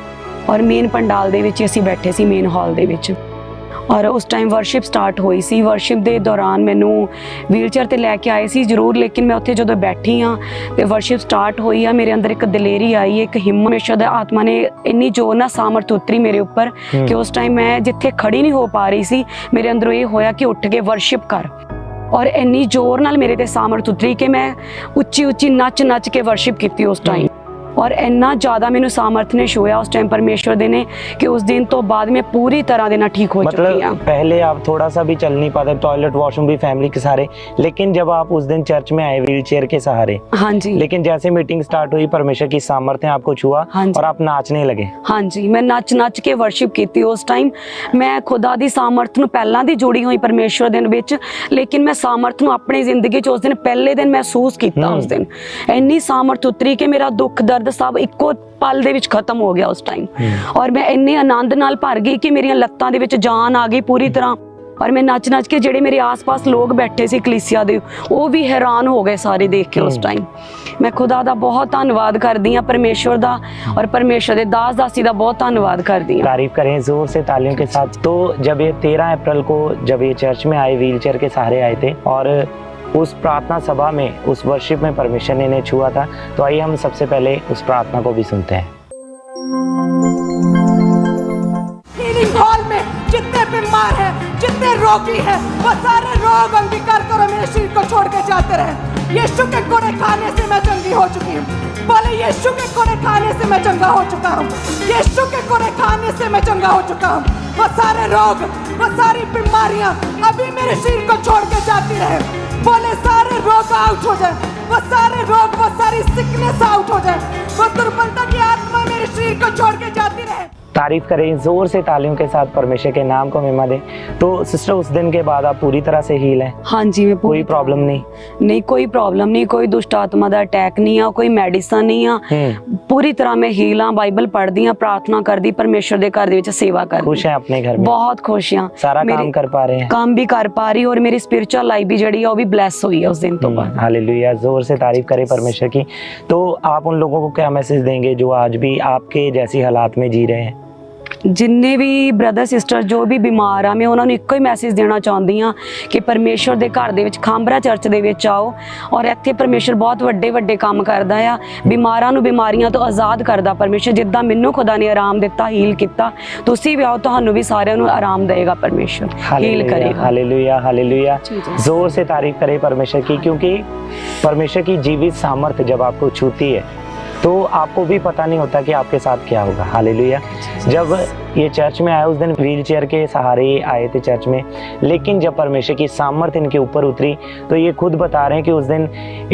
ਔਰ ਮੇਨ ਪੰਡਾਲ ਦੇ ਵਿੱਚ ਅਸੀਂ ਬੈਠੇ ਸੀ, ਮੇਨ ਹਾਲ ਦੇ ਵਿੱਚ। ਔਰ ਉਸ ਟਾਈਮ ਵਰਸ਼ਿਪ ਸਟਾਰਟ ਹੋਈ ਸੀ। ਵਰਸ਼ਿਪ ਦੇ ਦੌਰਾਨ ਮੈਨੂੰ ਵੀਲ ਚੇਅਰ ਤੇ ਲੈ ਕੇ ਆਏ ਸੀ ਜ਼ਰੂਰ, ਲੇਕਿਨ ਮੈਂ ਉੱਥੇ ਜਦੋਂ ਬੈਠੀ ਹਾਂ ਤੇ ਵਰਸ਼ਿਪ ਸਟਾਰਟ ਹੋਈ ਆ, ਮੇਰੇ ਅੰਦਰ ਇੱਕ ਦਲੇਰੀ ਆਈ, ਇੱਕ ਹਿੰਮਤ, ਪਰਮੇਸ਼ਰ ਦਾ ਆਤਮਾ ਨੇ ਇੰਨੀ ਜ਼ੋਰ ਨਾਲ ਸਾਮਰਥ ਉਤਰੀ ਮੇਰੇ ਉੱਪਰ ਕਿ ਉਸ ਟਾਈਮ ਮੈਂ ਜਿੱਥੇ ਖੜੀ ਨਹੀਂ ਹੋ ਪਾ ਰਹੀ ਸੀ, ਮੇਰੇ ਅੰਦਰੋਂ ਇਹ ਹੋਇਆ ਕਿ ਉੱਠ ਕੇ ਵਰਸ਼ਿਪ ਕਰ। ਔਰ ਇੰਨੀ ਜ਼ੋਰ ਨਾਲ ਮੇਰੇ ਤੇ ਸਾਮਰਥ ਉਤਰੀ ਕਿ ਮੈਂ ਉੱਚੀ ਉੱਚੀ ਨੱਚ ਕੇ ਵਰਸ਼ਿਪ ਕੀਤੀ ਉਸ ਟਾਈਮ। और इन्ना ज़्यादा मैंने सामर्थ ने छुआ उस टाइम परमेश्वर दे ने कि उस दिन तो बाद में पूरी तरह देना ठीक हो चुकी हूं। मतलब पहले आप थोड़ा सा भी चल नहीं पाते, टॉयलेट वॉशरूम भी फैमिली के सहारे, लेकिन जब आप उस दिन चर्च में आए व्हील चेयर के सहारे, हाँ जी, लेकिन जैसे मीटिंग स्टार्ट हुई परमेश्वर की सामर्थ्य आपको छुआ और आप नाचने लगे। हाँ जी, मैं नच के वर्शिप की उस टाइम। मैं खुदा दी सामर्थ नूं पहलां दी जुड़ी हुई परमेश्वर दे विच, लेकिन मैं सामर्थ नूं अपनी जिंदगी च उस दिन पहले दिन महसूस किया। उस दिन इन्नी सामर्थ उतरी कि मेरा दुख दर्द सब इक्को पल दे विच खत्म हो गया उस टाइम। और मैं इन्ने आनंद नाल भर गई कि मेरियां लत्तां दे विच जान आ गई पूरी तरह। और मैं नच के जेडे मेरे आस पास लोग बैठे सी कलीसिया दे, वो भी हैरान हो गए सारे देख के उस टाइम। मैं खुदा दा बहुत धन्नवाद करदी हां, परमेश्वर दा और परमेश्वर दे दास दासी दा बहुत धन्नवाद करदी हां। तारीफ करें जोर से तालियों के साथ। तो जब ये 13 अप्रैल को जब ये चर्च में आए, व्हील चेयर के सहारे आए थे और उस प्रार्थना सभा में, उस वर्शिप में परमेश्वर ने इन्हें छुआ था, तो आइए हम सबसे पहले उस प्रार्थना को भी सुनते हैं। हीलिंग हॉल में जितने बीमार हैं, जितने रोगी हैं, वो सारे रोग अंगीकार करो, मेरे शरीर को छोड़ के जाते रहे। यीशु के कोड़े खाने से मैं चंगी हो चुकी हूँ। बोले यीशु के कोड़े खाने से मैं चंगा हो चुका हूँ। यीशु के कोड़े खाने से मैं चंगा हो चुका हूँ। वो सारे रोग, वो सारी बीमारियां अभी मेरे शरीर को छोड़ के जाती रहे। बोले सारे रोग आउट हो जाए, वो सारे रोग, वो सारी सिकनेस आउट हो जाए, वो दुर्बलता की आत्मा मेरे शरीर को छोड़ के जाती रहे। तारीफ करें जोर से तालियों के साथ, परमेश्वर के नाम को महिमा दें। तो सिस्टर उस दिन के बाद आप पूरी तरह से हील हैं? हाँ जी, मैं कोई प्रॉब्लम नहीं, कोई प्रॉब्लम नहीं, कोई दुष्ट आत्मा का अटैक नहीं आ, कोई मेडिसिन नहीं आ, पूरी तरह मैं हील हाँ। बाइबल पढ़दी हाँ, प्रार्थना करदी, परमेश्वर दे घर दे विच सेवा करदी। खुश हैं अपने घर में? बहुत खुश हैं, सारा काम कर पा रहे हैं, काम भी कर पा रही, और मेरी स्पिरिचुअल लाइफ भी जड़ी है वो भी ब्लेस हुई है उस दिन तो बाद। हालेलुया, जोर से तारीफ करें परमेश्वर की। तो आप उन लोगों को क्या मैसेज देंगे जो आज भी आपके जैसी हालात में जी रहे हैं? ਜਿੰਨੇ ਵੀ ਬ੍ਰਦਰ ਸਿਸਟਰ ਜੋ ਵੀ ਬਿਮਾਰ ਆ, ਮੈਂ ਉਹਨਾਂ ਨੂੰ ਇੱਕੋ ਹੀ ਮੈਸੇਜ ਦੇਣਾ ਚਾਹੁੰਦੀ ਆ ਕਿ ਪਰਮੇਸ਼ਵਰ ਦੇ ਘਰ ਦੇ ਵਿੱਚ ਖਾਂਬਰਾ ਚਰਚ ਦੇ ਵਿੱਚ ਆਓ ਔਰ ਇੱਥੇ ਪਰਮੇਸ਼ਵਰ ਬਹੁਤ ਵੱਡੇ ਵੱਡੇ ਕੰਮ ਕਰਦਾ ਆ। ਬਿਮਾਰਾਂ ਨੂੰ ਬਿਮਾਰੀਆਂ ਤੋਂ ਆਜ਼ਾਦ ਕਰਦਾ ਪਰਮੇਸ਼ਵਰ। ਜਿੱਦਾਂ ਮੈਨੂੰ ਖੁਦਾ ਨੇ ਆਰਾਮ ਦਿੱਤਾ, ਹੀਲ ਕੀਤਾ, ਤੁਸੀਂ ਵੀ ਆਓ, ਤੁਹਾਨੂੰ ਵੀ ਸਾਰਿਆਂ ਨੂੰ ਆਰਾਮ देगा परमेश्वर, हील करेगा। Hallelujah hallelujah. जोर से तारीफ करें परमेश्वर की, क्योंकि परमेश्वर की जीवित सामर्थ्य जब आपको छूती है तो आपको भी पता नहीं होता कि आपके साथ क्या होगा। हालेलुया। जब ये चर्च में आया उस दिन व्हील चेयर के सहारे आए थे चर्च में, लेकिन जब परमेश्वर की सामर्थ्य इनके ऊपर उतरी तो ये खुद बता रहे हैं कि उस दिन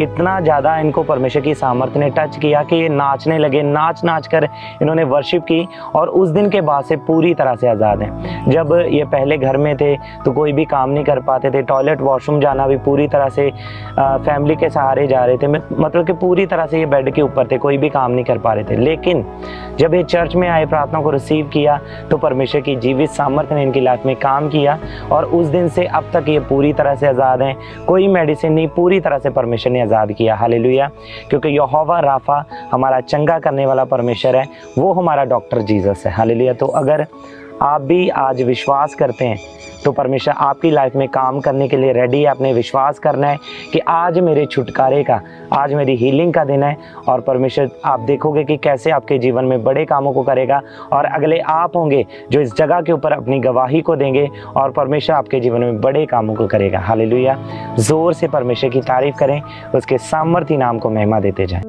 इतना ज़्यादा इनको परमेश्वर की सामर्थ्य ने टच किया कि ये नाचने लगे, नाच नाच कर इन्होंने वर्शिप की और उस दिन के बाद से पूरी तरह से आज़ाद हैं। जब ये पहले घर में थे तो कोई भी काम नहीं कर पाते थे, टॉयलेट वॉशरूम जाना भी पूरी तरह से फैमिली के सहारे जा रहे थे, मतलब कि पूरी तरह से ये बेड के ऊपर थे, कोई भी काम नहीं कर पा रहे थे। लेकिन जब ये चर्च में आए, प्रार्थना को रिसीव किया तो परमेश्वर की जीवित सामर्थ्य ने इनकी लाइफ में काम किया और उस दिन से अब तक ये पूरी तरह से आज़ाद हैं। कोई मेडिसिन नहीं, पूरी तरह से परमेश्वर ने आज़ाद किया। हालेलुया। क्योंकि यहोवा राफा हमारा चंगा करने वाला परमेश्वर है, वो हमारा डॉक्टर जीसस है। हालेलुया। तो अगर आप भी आज विश्वास करते हैं तो परमेश्वर आपकी लाइफ में काम करने के लिए रेडी है। आपने विश्वास करना है कि आज मेरे छुटकारे का, आज मेरी हीलिंग का दिन है और परमेश्वर आप देखोगे कि कैसे आपके जीवन में बड़े कामों को करेगा और अगले आप होंगे जो इस जगह के ऊपर अपनी गवाही को देंगे और परमेश्वर आपके जीवन में बड़े कामों को करेगा। हालेलुया। जोर से परमेश्वर की तारीफ करें, उसके सामर्थी नाम को महिमा देते जाएं।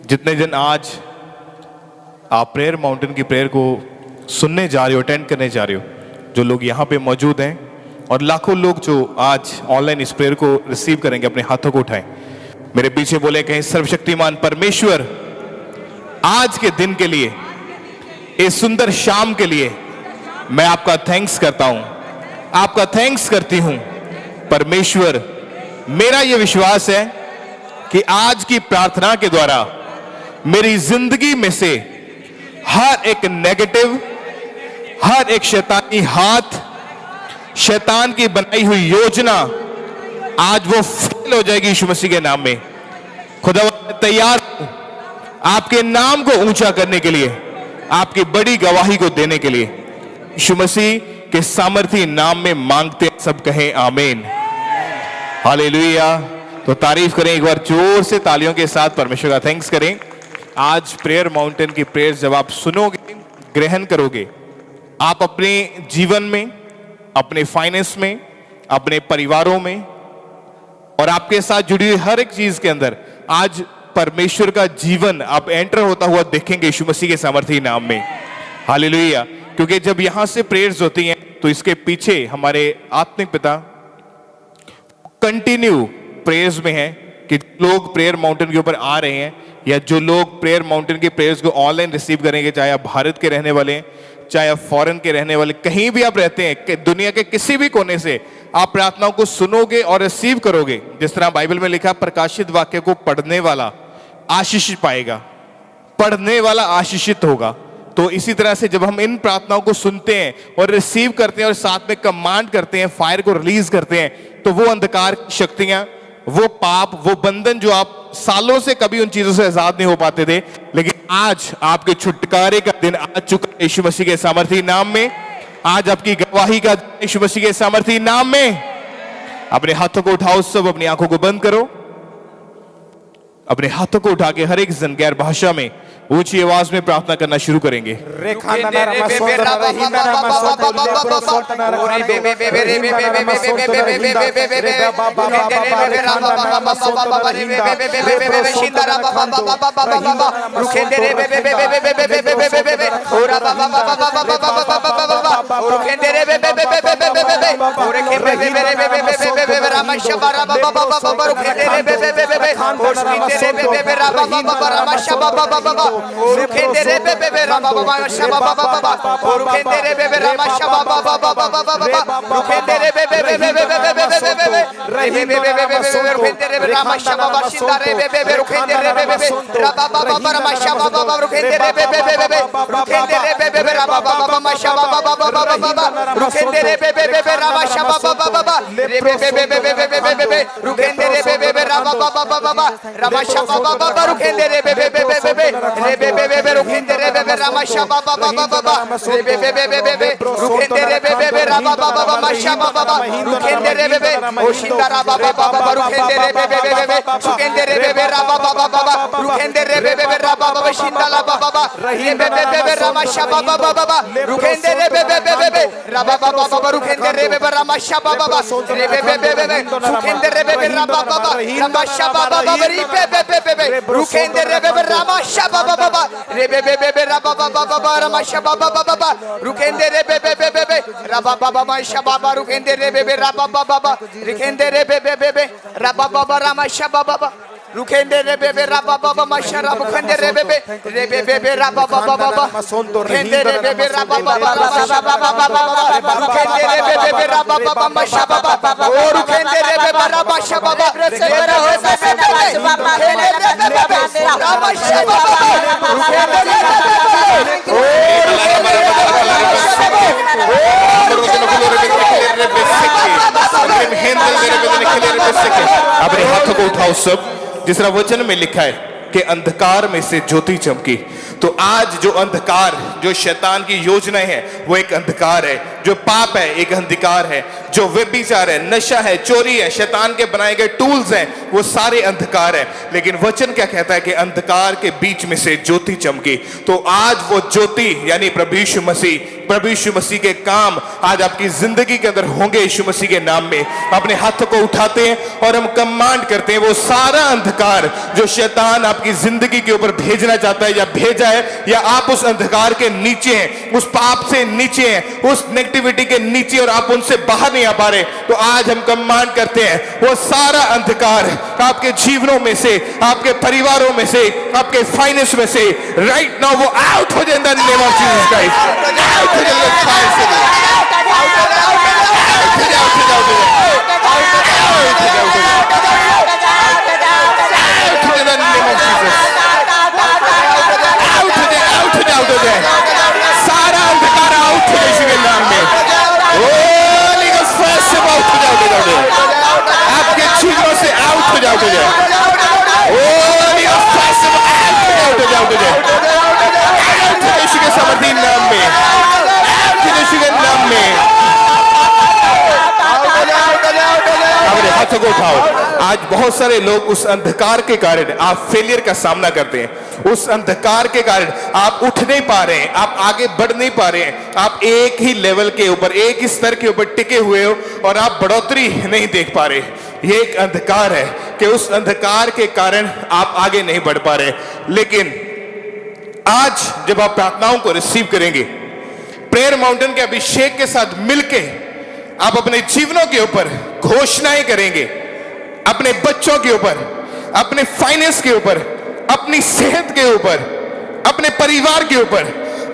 जितने दिन आज आप प्रेयर माउंटेन की प्रेयर को सुनने जा रहे हो, अटेंड करने जा रहे हो, जो लोग यहाँ पे मौजूद हैं और लाखों लोग जो आज ऑनलाइन इस प्रेयर को रिसीव करेंगे, अपने हाथों को उठाएं, मेरे पीछे बोले कहीं सर्वशक्तिमान परमेश्वर आज के दिन के लिए, इस सुंदर शाम के लिए मैं आपका थैंक्स करता हूं, आपका थैंक्स करती हूं परमेश्वर। मेरा यह विश्वास है कि आज की प्रार्थना के द्वारा मेरी जिंदगी में से हर एक नेगेटिव, हर एक शैतानी हाथ, शैतान की बनाई हुई योजना आज वो फेल हो जाएगी यीशु मसीह के नाम में। खुदा तैयार हूं आपके नाम को ऊंचा करने के लिए, आपकी बड़ी गवाही को देने के लिए। यीशु मसीह के सामर्थी नाम में मांगते सब कहें आमीन। हालेलुया। तो तारीफ करें एक बार जोर से, तालियों के साथ परमेश्वर का थैंक्स करें। आज प्रेयर माउंटेन की प्रेयर जब आप सुनोगे, ग्रहण करोगे, आप अपने जीवन में, अपने फाइनेंस में, अपने परिवारों में और आपके साथ जुड़ी हुई हर एक चीज के अंदर आज परमेश्वर का जीवन आप एंटर होता हुआ देखेंगे यीशु मसीह के सामर्थी नाम में। हालेलुया। क्योंकि जब यहां से प्रेयर्स होती हैं तो इसके पीछे हमारे आत्मिक पिता कंटिन्यू प्रेयर्स में है कि लोग प्रेयर माउंटेन के ऊपर आ रहे हैं या जो लोग प्रेयर माउंटेन की प्रेयर्स को ऑनलाइन रिसीव करेंगे, चाहे आप भारत के रहने वाले हैं, चाहे आप फॉरेन के रहने वाले, कहीं भी आप रहते हैं, कि दुनिया के किसी भी कोने से आप प्रार्थनाओं को सुनोगे और रिसीव करोगे। जिस तरह बाइबल में लिखा, प्रकाशित वाक्य को पढ़ने वाला आशीषित पाएगा, पढ़ने वाला आशीषित होगा। तो इसी तरह से जब हम इन प्रार्थनाओं को सुनते हैं और रिसीव करते हैं और साथ में कमांड करते हैं, फायर को रिलीज करते हैं, तो वो अंधकार की शक्तियां, वो पाप, वो बंधन जो आप सालों से कभी उन चीजों से आजाद नहीं हो पाते थे, लेकिन आज आपके छुटकारे का दिन आ चुका है यीशु मसीह के सामर्थी नाम में। आज आपकी गवाही का यीशु मसीह के सामर्थी नाम में। अपने हाथों को उठाओ, सब अपनी आंखों को बंद करो, अपने हाथों को उठा के हर एक जन गैर भाषा में ऊंची आवाज में प्रार्थना करना शुरू करेंगे। Rukende rebebe rababa mashara bukende rebebe rebebe rababa masonto rukende rebebe rababa rukende rebebe rababa mashaba rukende rebebe rababa shaba rebebe अपने हाथों को उठाओ सब, जिस तरह वचन में लिखा है कि अंधकार में से ज्योति चमकी। तो आज जो अंधकार, जो शैतान की योजनाएं हैं, वो एक अंधकार है। जो पाप है एक अंधकार है। जो व्यभिचार है, नशा है, चोरी है, शैतान के बनाए गए टूल्स हैं, वो सारे अंधकार है। लेकिन वचन क्या कहता है कि अंधकार के बीच में से ज्योति चमकी। तो आज वो ज्योति यानी प्रभु यीशु मसीह के काम आज आपकी जिंदगी के अंदर होंगे यीशु मसीह के नाम में। अपने हाथों को उठाते हैं और हम कमांड करते हैं, वो सारा अंधकार जो शैतान आपकी जिंदगी के ऊपर भेजना चाहता है या भेजा है, या आप उस अंधकार के नीचे हैं, उस पाप से नीचे हैं, उस नेगेटिविटी के नीचे और आप उनसे बाहर नहीं आ पा रहे, तो आज हम कमांड करते हैं वो सारा अंधकार आपके जीवनों में से, आपके परिवारों में से, आपके फाइनेंस में से राइट नाउ वो आउट हो जाए in the name of Jesus Christ. Out हो जाए, फायर से सारा अंधकार आउट हो यीशु के नाम में। होली गोस्ट फायर से आउट हो जाओ, आपके जीवनों से आउट हो जाओ। होली गोस्ट फायर से आउट हो जाओ यीशु के समर्थी नाम में, यीशु के नाम में। अपने हाथों को उठाओ। आज बहुत सारे लोग उस अंधकार के कारण आप फेलियर का सामना करते हैं। उस अंधकार के कारण आप उठ नहीं पा रहे हैं, आप आगे बढ़ नहीं पा रहे हैं, आप एक ही लेवल के ऊपर, एक ही स्तर के ऊपर टिके हुए हो और आप बढ़ोतरी नहीं देख पा रहे। ये एक अंधकार है कि उस अंधकार के कारण आप आगे नहीं बढ़ पा रहे। लेकिन आज जब आप प्रार्थनाओं को रिसीव करेंगे, प्रेयर माउंटेन के अभिषेक के साथ मिलके आप अपने जीवनों के ऊपर घोषणाएं करेंगे, अपने बच्चों के ऊपर, अपने फाइनेंस के ऊपर, अपनी सेहत के ऊपर, अपने परिवार के ऊपर।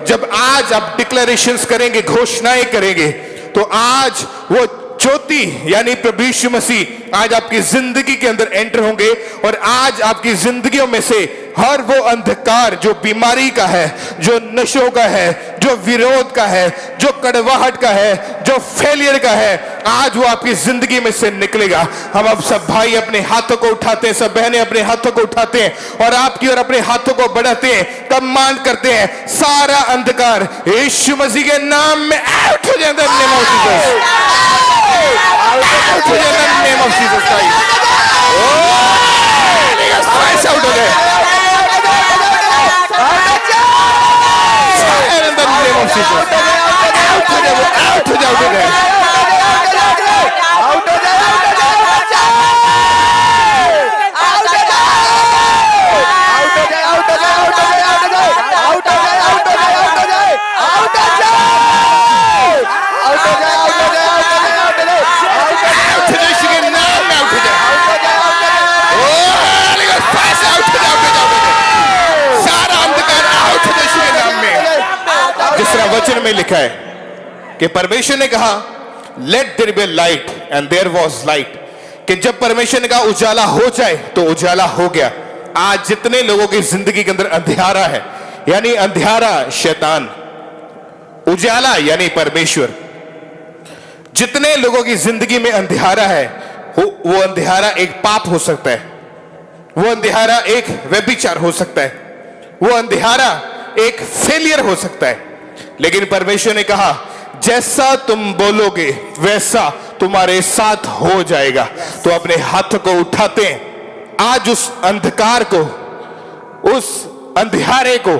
जब आज आप डिक्लेरेशंस करेंगे, घोषणाएं करेंगे, तो आज वो ज्योति यानी प्रभु यीशु मसीह आज आपकी जिंदगी के अंदर एंटर होंगे और आज आपकी जिंदगियों में से हर वो अंधकार जो बीमारी का है, जो नशों का है, जो विरोध का है, जो कड़वाहट का है, जो फेलियर का है, आज वो आपकी जिंदगी में से निकलेगा। हम अब सब भाई अपने हाथों को उठाते हैं, सब बहनें अपने हाथों को उठाते हैं और आपकी और अपने हाथों को बढ़ाते हैं, कमांड करते हैं, सारा अंधकार यीशु मसीह के नाम में आउट हो जाए, नेम ऑफ जीसस, आउट हो जाए, name of Jesus Christ. Out हो जाए। जीसस। आउट हो जाओ, आउट हो जाओ, वचन में लिखा है कि परमेश्वर ने कहा let there be light and there was light, कि जब परमेश्वर ने कहा उजाला हो जाए तो उजाला हो गया। आज जितने लोगों की जिंदगी के अंदर अंधियारा है, यानी अंधियारा शैतान, उजाला यानी परमेश्वर। जितने लोगों की जिंदगी में अंधियारा है, वो अंधियारा एक पाप हो सकता है, वो अंधियारा एक व्यभिचार हो सकता है, वो अंधियारा एक फेलियर हो सकता है। लेकिन परमेश्वर ने कहा जैसा तुम बोलोगे वैसा तुम्हारे साथ हो जाएगा। तो अपने हाथ को उठाते हैं, आज उस अंधकार को, उस अंधियारे को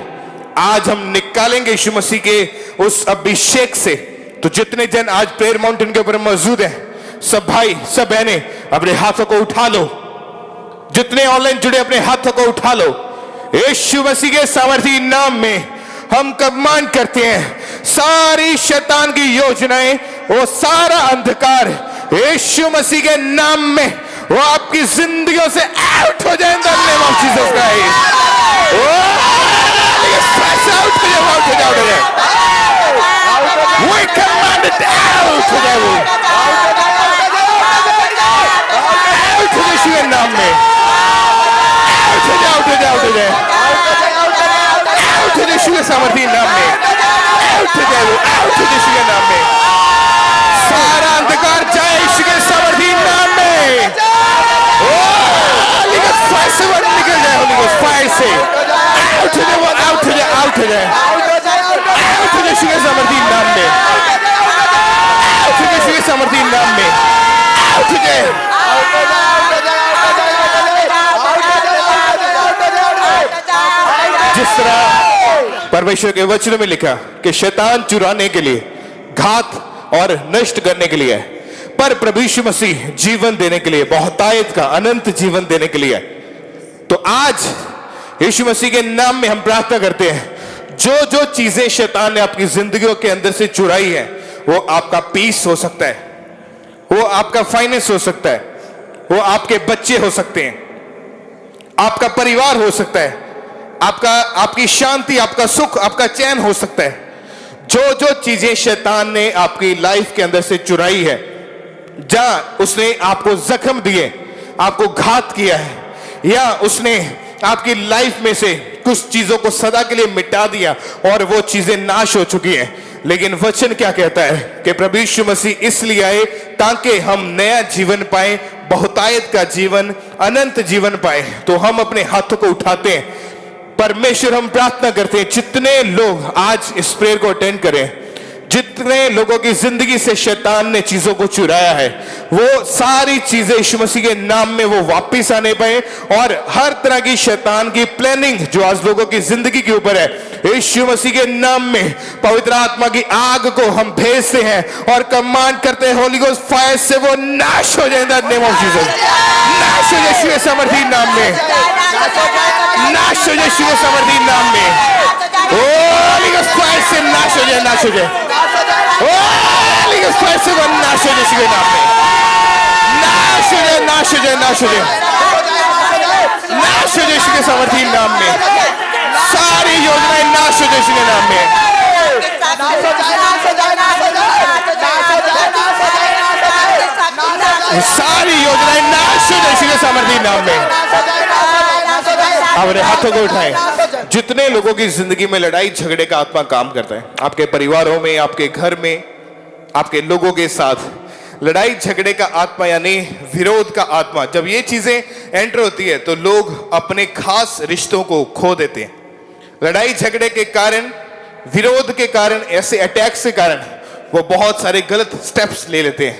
आज हम निकालेंगे यीशु मसीह के उस अभिषेक से। तो जितने जन आज प्रेयर माउंटेन के ऊपर मौजूद हैं, सब भाई सब बहनें अपने हाथों को उठा लो। जितने ऑनलाइन जुड़े अपने हाथों को उठा लो। यीशु मसीह के सामर्थी नाम में हम कमांड करते हैं, सारी शैतान की योजनाएं, वो सारा अंधकार यीशु मसीह के नाम में वो आपकी जिंदगियों से आउट हो जाए। Name of Jesus Christ, out हो जाओ, आउट हो जाओ, we command it out हो जाओ, आउट हो यीशु के नाम में, आउट हो जाओ, आउट हो जाओ, आउट हो जाओ, आउट हो यीशु के सामर्थी नाम में, आउट हो जाओ, आउट हो यीशु के नाम में। सारा अंधकार जाए यीशु के सामर्थी नाम में। होली गॉड फायर से निकल जाए, होली गॉड फायर से आउट हो जाओ, आउट हो जाओ, आउट हो जाए, आउट हो यीशु के सामर्थी नाम में, आउट हो यीशु के सामर्थी नाम में, आउट हो जाए। जिस तरह परमेश्वर के वचन में लिखा कि शैतान चुराने के लिए, घात और नष्ट करने के लिए है, पर प्रभु यीशु मसीह जीवन देने के लिए, बहुतायत का अनंत जीवन देने के लिए है। तो आज यीशु मसीह के नाम में हम प्रार्थना करते हैं, जो जो चीजें शैतान ने आपकी जिंदगियों के अंदर से चुराई है, वो आपका पीस हो सकता है, वो आपका फाइनेंस हो सकता है, वो आपके बच्चे हो सकते हैं, आपका परिवार हो सकता है, आपकी शांति, आपका सुख, आपका चैन हो सकता है। जो जो चीजें शैतान ने आपकी लाइफ के अंदर से चुराई है, जहां उसने आपको जख्म दिए, आपको घात किया है, या उसने आपकी लाइफ में से कुछ चीजों को सदा के लिए मिटा दिया और वो चीजें नाश हो चुकी हैं। लेकिन वचन क्या कहता है कि प्रभु यीशु मसीह इसलिए आए ताकि हम नया जीवन पाए, बहुतायत का जीवन, अनंत जीवन पाए। तो हम अपने हाथों को उठाते हैं, परमेश्वर हम प्रार्थना करते हैं, जितने लोग आज इस प्रेयर को अटेंड करें, जितने लोगों की जिंदगी से शैतान ने चीजों को चुराया है, वो सारी चीजें यीशु मसीह के नाम में वो वापस आने पाए, और हर तरह की शैतान की प्लानिंग जो आज लोगों की जिंदगी के ऊपर है, यीशु मसीह के नाम में पवित्र आत्मा की आग को हम भेजते हैं और कमांड करते हैं, होली गोस्ट फायर से वो नाश हो जाए। नेम ऑफ जीसस, नाश हो यीशु के सामर्थी नाम में, नाश हो यीशु के सामर्थी नाम में, होली गोस्ट फायर से नाश हो जाए, नाश हो जाए, होली गोस्ट फायर से वो नाश हो यीशु के नाम में, नाश हो जाए, नाश हो जाए, नाश हो जाए, नाश हो जाए यीशु के सामर्थी नाम में, सारी योजनाएं नाश हो जाए यीशु के नाम में, सारी योजनाएं नाश हो जाए यीशु के सामर्थी नाम में। अपने हाथों को उठाएं। जितने लोगों की जिंदगी में लड़ाई झगड़े का आत्मा काम करता है, आपके परिवारों में, आपके घर में, आपके लोगों के साथ लड़ाई झगड़े का आत्मा यानी विरोध का आत्मा, जब ये चीजें एंटर होती है तो लोग अपने खास रिश्तों को खो देते हैं। लड़ाई झगड़े के कारण, विरोध के कारण, ऐसे अटैक्स के कारण वो बहुत सारे गलत स्टेप्स ले लेते हैं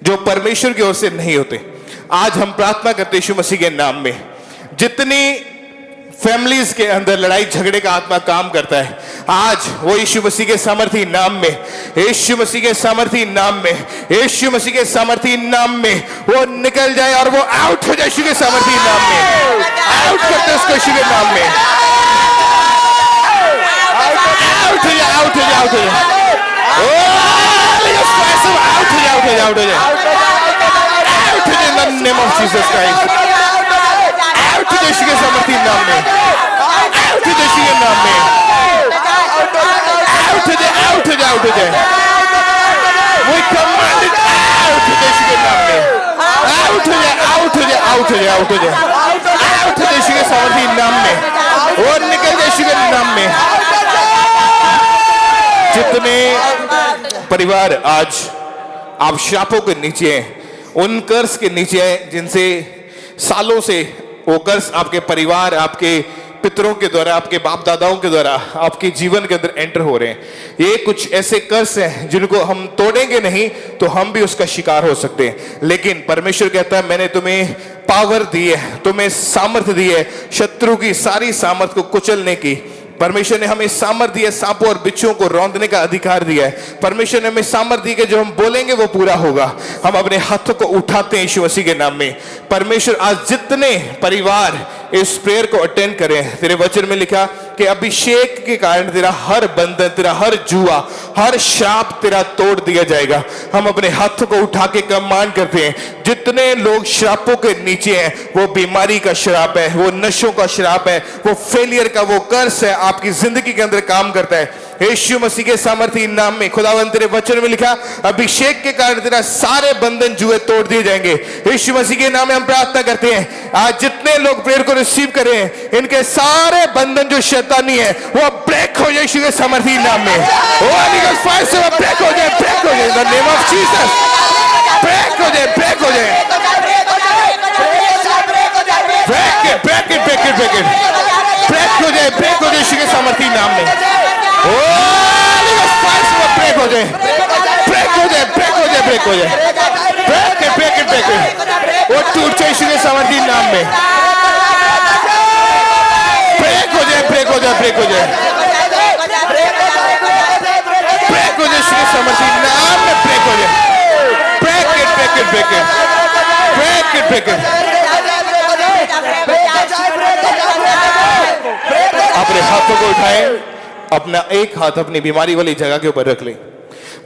जो परमेश्वर की ओर से नहीं होते। आज हम प्रार्थना करते यीशु मसीह के नाम में, जितनी फैमिलीज के अंदर लड़ाई झगड़े का आत्मा काम करता है, आज वो यीशु मसीह के सामर्थी नाम में, यीशु मसीह के सामर्थी नाम में, यीशु मसीह के सामर्थी नाम में वो निकल जाए और वो आउट हो जाए यीशु के सामर्थी नाम में। आउट करते उसको यीशु के नाम में। आउट हो जाए, आउट हो जाए, आउट हो जाए, आउट हो जाए, आउट हो जाए, आउट हो जाए, आउट हो जाए in the name of Jesus Christ. Out हो जाए यीशु के सामर्थी नाम में। आउट हो जाए यीशु के नाम में। आउट हो जाए, आउट हो जाए, आउट हो जाए। We command it out हो जाए यीशु के नाम में। आउट हो जाए, आउट हो जाए, आउट हो जाए, आउट हो जाए, आउट हो जाए यीशु के सामर्थी नाम में और निकल जाए यीशु के नाम में। जितने परिवार आज आप श्रापों के नीचे हैं, उन कर्ज के नीचे हैं जिनसे सालों से वो कर्ज आपके परिवार, आपके पितरों के द्वारा, आपके बाप दादाओं के द्वारा आपके जीवन के अंदर एंटर हो रहे हैं। ये कुछ ऐसे कर्ज हैं जिनको हम तोड़ेंगे नहीं तो हम भी उसका शिकार हो सकते हैं, लेकिन परमेश्वर कहता है मैंने तुम्हें पावर दी है, तुम्हें सामर्थ दी है शत्रु की सारी सामर्थ को कुचलने की। परमेश्वर ने हमें सामर्थ दिया, सांपों और बिच्छुओं को रौंदने का अधिकार दिया है। परमेश्वर ने हमें सामर्थ दी कि जो हम बोलेंगे वो पूरा होगा। हम अपने हाथों को उठाते हैं यीशु मसीह के नाम में। परमेश्वर आज जितने परिवार इस प्रेयर को अटेंड करें, तेरे वचन में लिखा कि अभिषेक के कारण तेरा हर बंधन, तेरा हर जुआ, हर शाप तेरा तोड़ दिया जाएगा। हम अपने हाथों को उठा के कमांड करते हैं, जितने लोग श्रापों के नीचे हैं, वो बीमारी का श्राप है, वो नशों का श्राप है, वो फेलियर का वो कर्ज है, आपकी जिंदगी के अंदर काम करता है। यीशु मसीह के सामर्थी नाम में खुदावंद तेरे वचन में लिखा अभिषेक के कारण तेरा सारे बंधन जुए तोड़ दिए जाएंगे। यीशु मसीह के नाम में हम प्रार्थना करते हैं, आज जितने लोग प्रेयर को रिसीव कर रहे हैं, इनके सारे बंधन जो शैतानी है वो ब्रेक हो जाए यीशु के सामर्थी नाम में। फायर से वो ब्रेक हो जाए, ब्रेक हो जाए in the name of Jesus. Break हो जाए, ब्रेक हो जाए, break it, break it, break it, break it, break हो जाए, ब्रेक हो जाए यीशु के सामर्थी नाम में। ब्रेक हो जाए, ब्रेक हो जाए, ब्रेक हो जाए, ब्रेक हो जाए, break it, break it, break it, वो टूट जाए यीशु के सामर्थी नाम में। ब्रेक हो जाए, ब्रेक हो जाए, ब्रेक हो जाए, ब्रेक हो जाए यीशु के सामर्थी नाम में। ब्रेक हो जाए, break it, break it, break it, break it, break it. अपने हाथों को उठाएं, अपना एक हाथ अपनी बीमारी वाली जगह के ऊपर रख लें।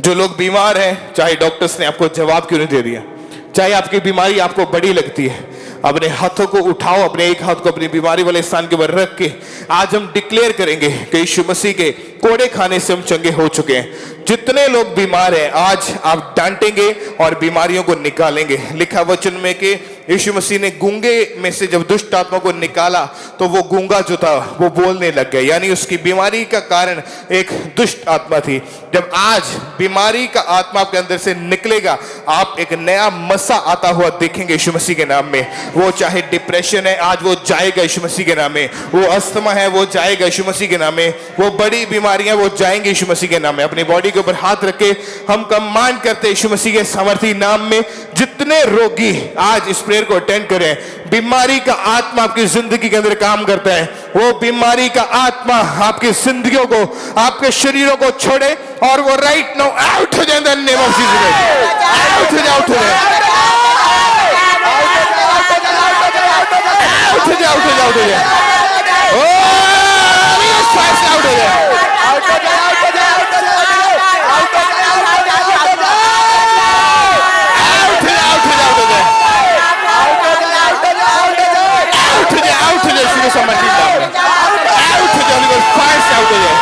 जो लोग बीमार हैं, चाहे डॉक्टर्स ने आपको जवाब क्यों नहीं दे दिया, चाहे आपकी बीमारी आपको बड़ी लगती है, अपने हाथों को उठाओ, अपने एक हाथ को अपनी बीमारी वाले स्थान के ऊपर रख के आज हम डिक्लेयर करेंगे कि यीशु मसीह के कोड़े खाने से हम चंगे हो चुके हैं। जितने लोग बीमार हैं आज आप डांटेंगे और बीमारियों को निकालेंगे। लिखा वचन में कि यीशु मसीह ने गूंगे में से जब दुष्ट आत्मा को निकाला तो वो गूंगा जो था वो बोलने लग गया, यानी उसकी बीमारी का कारण एक दुष्ट आत्मा थी। जब आज बीमारी का आत्मा आपके अंदर से निकलेगा, आप एक नया मसा आता हुआ देखेंगे यीशु मसीह के नाम में। वो चाहे डिप्रेशन है, आज वो जाएगा यीशु मसीह के नाम में। वो अस्थमा है, वो जाएगा यीशु मसीह के नाम में। वो बड़ी बीमारियां वो जाएंगे यीशु मसीह के नाम में। अपनी बॉडी के ऊपर हाथ रख के हम कमांड करते हैं यीशु मसीह के सामर्थी नाम में, जितने रोगी आज इस प्रेयर को अटेंड करें, बीमारी का आत्मा आपकी जिंदगी के अंदर काम करता है, वो बीमारी का आत्मा आपकी जिंदगियों को, आपके शरीरों को छोड़े और वो राइट नाउ आउट हो जाए in the name of Jesus. Out हो जाए, आउट हो जाए, आउट हो जाए, आउट हो जाए, आउट हो जाए, ओ फास्ट आउट हो जाए, आउट हो जाए, आउट हो जाए, आउट हो जाए, आउट हो जाए, आउट हो जाए, आउट हो जाए, आउट हो जाए, आउट हो जाए, शुरू समझ लीजिए, आउट हो जाए, फास्ट आउट हो जाए,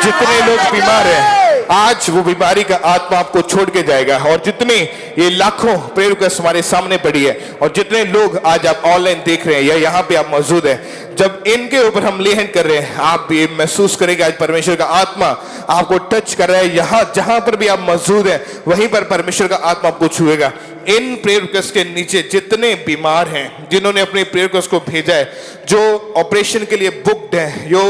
जितने लोग बीमार हैं आज वो बीमारी का आत्मा आपको छोड़ के जाएगा। और जितने ये लाखों प्रेयर रिक्वेस्ट हमारे सामने पड़ी है और जितने लोग आज आप ऑनलाइन देख रहे हैं या यहाँ पे आप मौजूद हैं, जब इनके ऊपर हम लेहन कर रहे हैं, आप ये महसूस करेंगे आज परमेश्वर का आत्मा आपको टच कर रहा है। यहाँ जहां पर भी आप मौजूद हैं वहीं पर परमेश्वर का आत्मा आपको छुएगा। इन प्रेयर रिक्वेस्ट के नीचे जितने बीमार हैं, जिन्होंने अपने प्रेयर रिक्वेस्ट को भेजा है, जो ऑपरेशन के लिए बुक्ड है, जो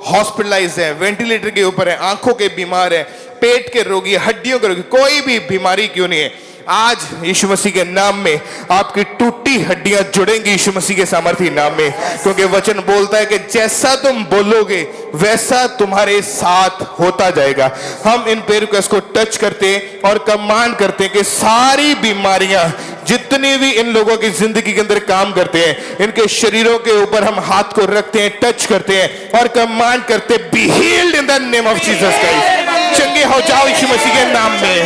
हॉस्पिटलाइज है, वेंटिलेटर के ऊपर है, आंखों के बीमार है, पेट के रोगी, हड्डियों के रोगी, कोई भी बीमारी क्यों नहीं है, आज यीशु मसीह के नाम में आपकी टूटी हड्डियां जुड़ेंगी यीशु मसीह के सामर्थी नाम में, क्योंकि वचन बोलता है कि जैसा तुम बोलोगे वैसा तुम्हारे साथ होता जाएगा। हम इन प्रेयर रिक्वेस्ट को टच करते हैं और कमांड करते हैं कि सारी बीमारियां जितनी भी इन लोगों की जिंदगी के अंदर काम करते हैं, इनके शरीरों के ऊपर हम हाथ को रखते हैं, टच करते हैं और कमांड करते हैं, be healed in the name of Jesus Christ. चंगे हो जाओ यीशु मसीह के नाम में,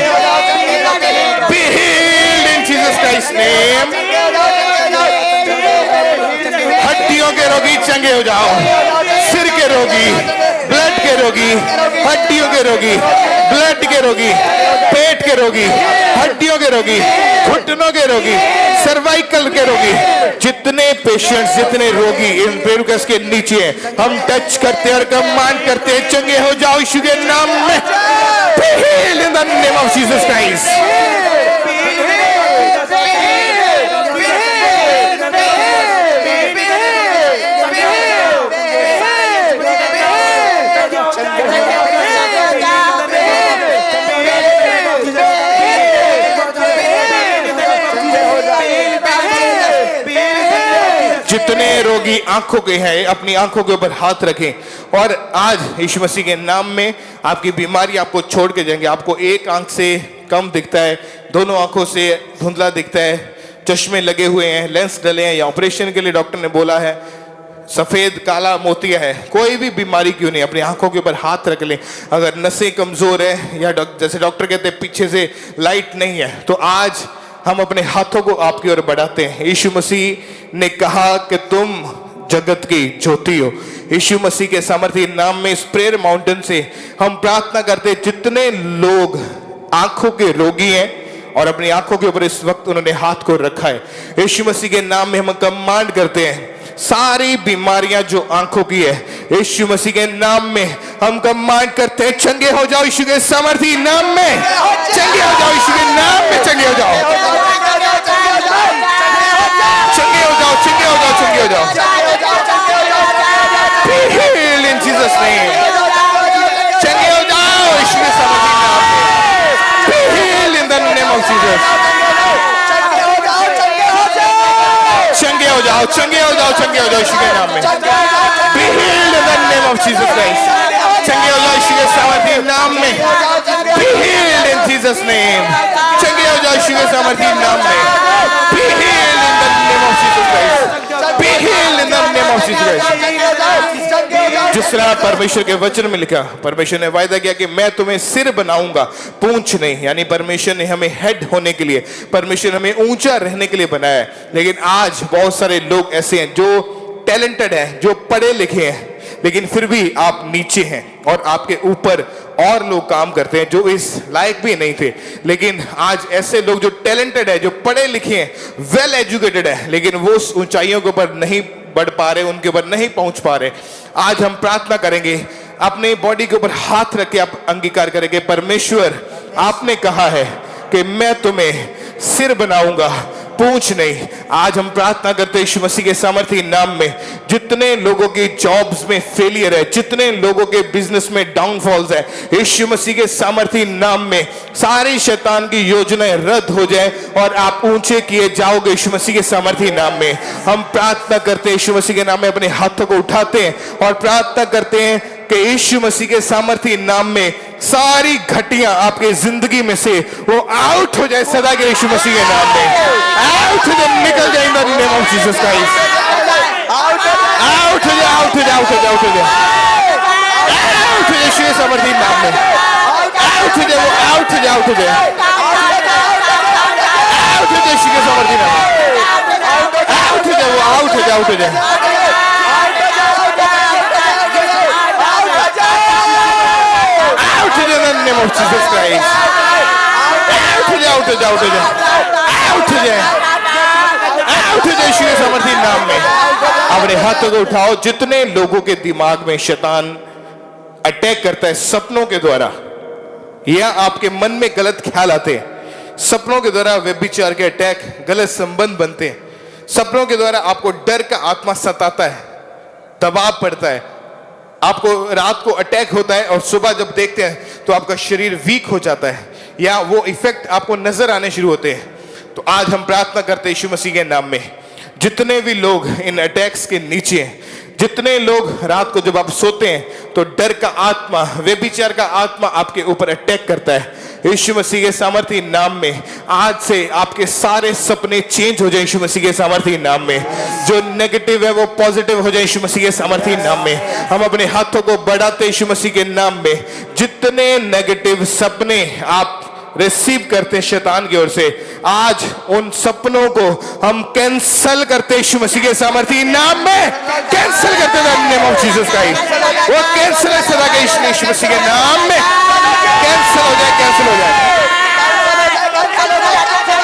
be healed in Jesus Christ name. हड्डियों के रोगी चंगे हो जाओ, सिर के रोगी, ब्लड के रोगी, हड्डियों के रोगी, ब्लड के रोगी, पेट के रोगी, हड्डियों के रोगी, घुटनों के रोगी, सर्वाइकल के रोगी, जितने पेशेंट्स, जितने रोगी इन प्रेयर रिक्वेस्ट के नीचे हैं, हम टच करते हैं और कमांड करते हैं, चंगे हो जाओ यीशु के नाम में, be healed in the name of Jesus Christ. जितने रोगी आंखों के हैं अपनी आंखों के ऊपर हाथ रखें और आज यीशु मसीह के नाम में आपकी बीमारी आपको छोड़ के जाएंगे। आपको एक आंख से कम दिखता है, दोनों आंखों से धुंधला दिखता है, चश्मे लगे हुए हैं, लेंस डले हैं या ऑपरेशन के लिए डॉक्टर ने बोला है, सफेद काला मोतिया है, कोई भी बीमारी क्यों नहीं, अपनी आंखों के ऊपर हाथ रख लें। अगर नसें कमजोर है या जैसे डॉक्टर कहते हैं पीछे से लाइट नहीं है, तो आज हम अपने हाथों को आपकी ओर बढ़ाते हैं। यीशु मसीह ने कहा कि तुम जगत की ज्योति हो। यीशु मसीह के सामर्थी नाम में इस प्रेयर माउंटेन से हम प्रार्थना करते हैं, जितने लोग आंखों के रोगी हैं और अपनी आंखों के ऊपर इस वक्त उन्होंने हाथ को रखा है, यीशु मसीह के नाम में हम कमांड करते हैं, सारी बीमारियां जो आंखों की है यीशु मसीह के नाम में हम कमांड करते हैं, चंगे हो जाओ यीशु के सामर्थी नाम में, चंगे हो जाओ यीशु के नाम में, चंगे हो जाओ, चंगे हो जाओ, चंगे हो जाओ, चंगे हो जाओ, be healed in Jesus name, चंगे हो जाओ यीशु के सामर्थी नाम में, be healed in the name of Jesus, चंगे हो जाओ, चंगे हो जाओ, चंगे हो जाओ यीशु के नाम में, be healed in the name of Jesus Christ, चंगे हो जाओ यीशु के सामर्थी नाम में, be healed in Jesus name, चंगे हो जाओ यीशु के सामर्थी नाम में, be healed in the name of Jesus Christ, be healed in the name of Jesus Christ. जिस तरह परमेश्वर के वचन में लिखा, परमेश्वर ने वायदा किया कि मैं तुम्हें सिर बनाऊंगा, पूंछ नहीं, यानी परमेश्वर ने हमें हेड होने के लिए, परमेश्वर हमें ऊंचा रहने के लिए बनाया है। लेकिन आज बहुत सारे लोग ऐसे हैं जो टैलेंटेड हैं, जो पढ़े लिखे हैं, लेकिन फिर भी आप नीचे हैं और आपके ऊपर और लोग काम करते हैं जो इस लायक भी नहीं थे। लेकिन आज ऐसे लोग जो टैलेंटेड है, जो पढ़े लिखे हैं, वेल एजुकेटेड है, लेकिन वो उस ऊंचाइयों के ऊपर नहीं बढ़ पा रहे, उनके ऊपर नहीं पहुंच पा रहे। आज हम प्रार्थना करेंगे, अपने बॉडी के ऊपर हाथ रख के आप अंगीकार करेंगे, परमेश्वर आपने कहा है कि मैं तुम्हें सिर बनाऊंगा, पूंछ नहीं। आज हम प्रार्थना करते हैं यीशु मसीह के सामर्थी नाम में, जितने लोगों की जॉब्स में फेलियर है, जितने लोगों के बिजनेस में डाउनफॉल्स है, यीशु मसीह के सामर्थी नाम में सारी शैतान की योजनाएं रद्द हो जाए और आप ऊंचे किए जाओगे यीशु मसीह के सामर्थी नाम में। हम प्रार्थना करते हैं यीशु मसीह के नाम में, अपने हाथों को उठाते हैं और प्रार्थना करते हैं कि यीशु मसीह के सामर्थी नाम में सारी घटियां आपके जिंदगी में से वो आउट हो जाए सदा के यीशु मसीह के नाम में, आउट हो जाए, निकल जाए in the name of Jesus Christ, out हो जाए, आउट हो जाए, आउट हो जाए, आउट हो जाए, आउट हो जाए यीशु के सामर्थी नाम में, आउट हो जाए, वो आउट हो जाए, आउट हो जाए, आउट हो जाए यीशु के सामर्थी नाम में, आउट हो जाए, वो आउट हो जाए, आउट हो जाए, name of Jesus Christ, out हो जाओ, out हो जाओ, out हो जाओ, out हो जाए, out हो जाए यीशु के सामर्थी नाम में। अपने हाथों को उठाओ। जितने लोगों के दिमाग में शैतान अटैक करता है सपनों के द्वारा, या आपके मन में गलत ख्याल आते हैं, सपनों के द्वारा व्यभिचार के अटैक, गलत संबंध बनते हैं, सपनों के द्वारा आपको डर का आत्मा सताता है, दबाव पड़ता है, आपको रात को अटैक होता है और सुबह जब देखते हैं तो आपका शरीर वीक हो जाता है। या वो इफेक्ट आपको नजर आने शुरू होते हैं, तो आज हम प्रार्थना करते हैं यीशु मसीह के नाम में, जितने भी लोग इन अटैक्स के नीचे हैं, जितने लोग रात को जब आप सोते हैं तो डर का आत्मा, व्यभिचार का आत्मा आपके ऊपर अटैक करता है, यीशु मसीह के सामर्थी नाम में आज से आपके सारे सपने चेंज हो जाए यीशु मसीह के सामर्थी नाम में। जो नेगेटिव है वो पॉजिटिव हो जाए यीशु मसीह के सामर्थी नाम में। हम अपने हाथों को बढ़ाते यीशु मसीह के नाम में। जितने नेगेटिव सपने आप रिसीव करते हैं शैतान की ओर से, आज उन सपनों को हम कैंसल करते यीशु मसीह के सामर्थी नाम में, कैंसल करते हैं नेम ऑफ जीसस क्राइस्ट। वो कैंसल है सदा के यीशु मसीह के नाम में, कैंसल हो जाए, कैंसल हो जाए,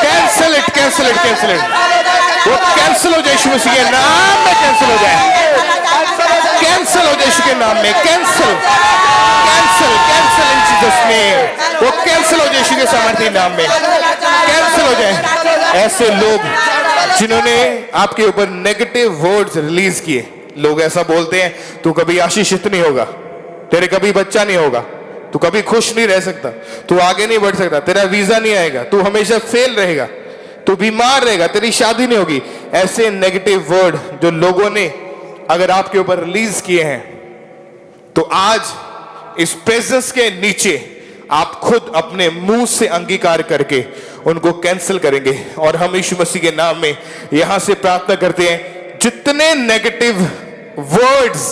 cancel it, cancel it, cancel it. वो कैंसल हो जाए यीशु मसीह के नाम में, कैंसल हो जाए, कैंसल हो जाए यीशु के नाम में, कैंसल, कैंसल, कैंसल इन जीसस नेम। वो कैंसल हो जाए यीशु के सामर्थी नाम में, कैंसल हो जाए। ऐसे लोग जिन्होंने आपके ऊपर नेगेटिव वर्ड्स रिलीज किए, लोग ऐसा बोलते हैं तू कभी आशीषित नहीं होगा, तेरे कभी बच्चा नहीं होगा, तू कभी खुश नहीं रह सकता, तू आगे नहीं बढ़ सकता, तेरा वीजा नहीं आएगा, तू हमेशा फेल रहेगा, तू बीमार रहेगा, तेरी शादी नहीं होगी। ऐसे नेगेटिव वर्ड जो लोगों ने अगर आपके ऊपर रिलीज किए हैं, तो आज इस प्रेजेंस के नीचे आप खुद अपने मुंह से अंगीकार करके उनको कैंसिल करेंगे। और हम यीशु मसीह के नाम में यहां से प्रार्थना करते हैं, जितने नेगेटिव वर्ड्स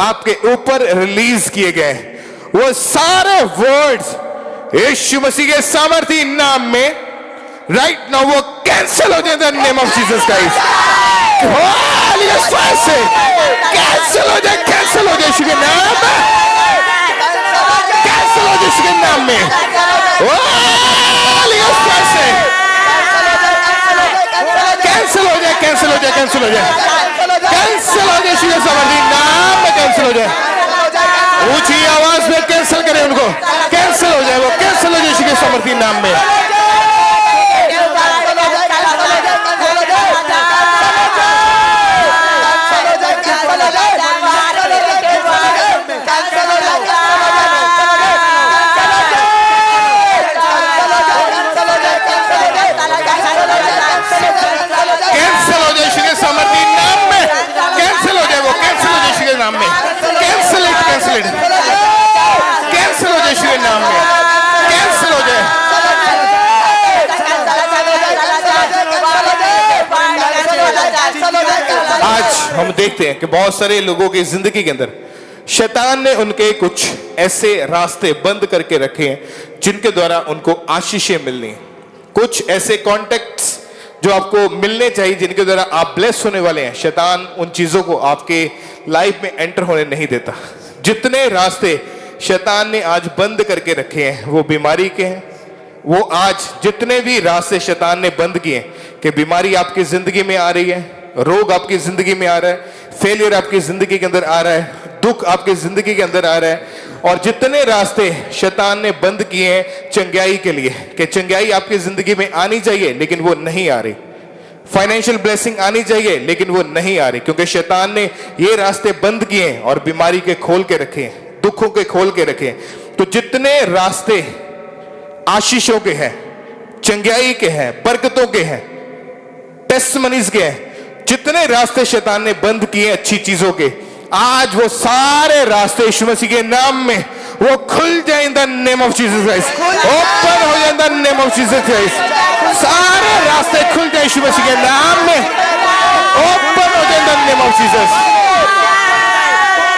आपके ऊपर रिलीज किए गए, वो सारे वर्ड्स यीशु मसीह के सामर्थी नाम में राइट नाउ वो कैंसिल हो जाए in name of Jesus Christ. से कैंसिल हो जाए, कैंसिल हो जाए यीशु के नाम में, कैंसिल हो जाए यीशु के नाम में। कैंसिल हो जाए, कैंसिल हो जाए, कैंसिल हो जाए, कैंसिल हो जाए यीशु के सामर्थी नाम में, कैंसिल हो जाए। ऊंची आवाज में कैंसिल करें उनको, कैंसिल हो जाए, वो कैंसिल हो जाए यीशु के सामर्थी नाम में। नाम में cancel it, cancel it, cancel हो जाए यीशु के नाम में, कैंसिल हो जाए। आज हम देखते हैं कि बहुत सारे लोगों की जिंदगी के अंदर शैतान ने उनके कुछ ऐसे रास्ते बंद करके रखे हैं जिनके द्वारा उनको आशीषें मिलनी है, कुछ ऐसे कॉन्टेक्ट्स जो आपको मिलने चाहिए जिनके द्वारा आप ब्लेस होने वाले हैं, शैतान उन चीजों को आपके लाइफ में एंटर होने नहीं देता। जितने रास्ते शैतान ने आज बंद करके रखे हैं वो बीमारी के हैं, वो आज जितने भी रास्ते शैतान ने बंद किए कि बीमारी आपकी जिंदगी में आ रही है, रोग आपकी जिंदगी में आ रहा है, फेलियर आपकी जिंदगी के अंदर आ रहा है, दुख आपकी जिंदगी के अंदर आ रहा है, और जितने रास्ते शैतान ने बंद किए हैं चंगाई के लिए कि चंगाई आपकी जिंदगी में आनी चाहिए लेकिन वो नहीं आ रही, फाइनेंशियल ब्लेसिंग आनी चाहिए लेकिन वो नहीं आ रही, क्योंकि शैतान ने ये रास्ते बंद किए हैं और बीमारी के खोल के रखे हैं, दुखों के खोल के रखे हैं। तो जितने रास्ते आशीषों के हैं, चंगाई के हैं, बरकतों के हैं, टेस्टमनीज के हैं, जितने रास्ते शैतान ने बंद किए अच्छी चीजों के, आज वो सारे रास्ते यीशु मसीह के नाम में वो खुल जाए in the name of Jesus Christ, open हो जाए in the name of Jesus Christ. सारे रास्ते खुल जाए यीशु मसीह के नाम में, ओपन हो जाए in the name of Jesus,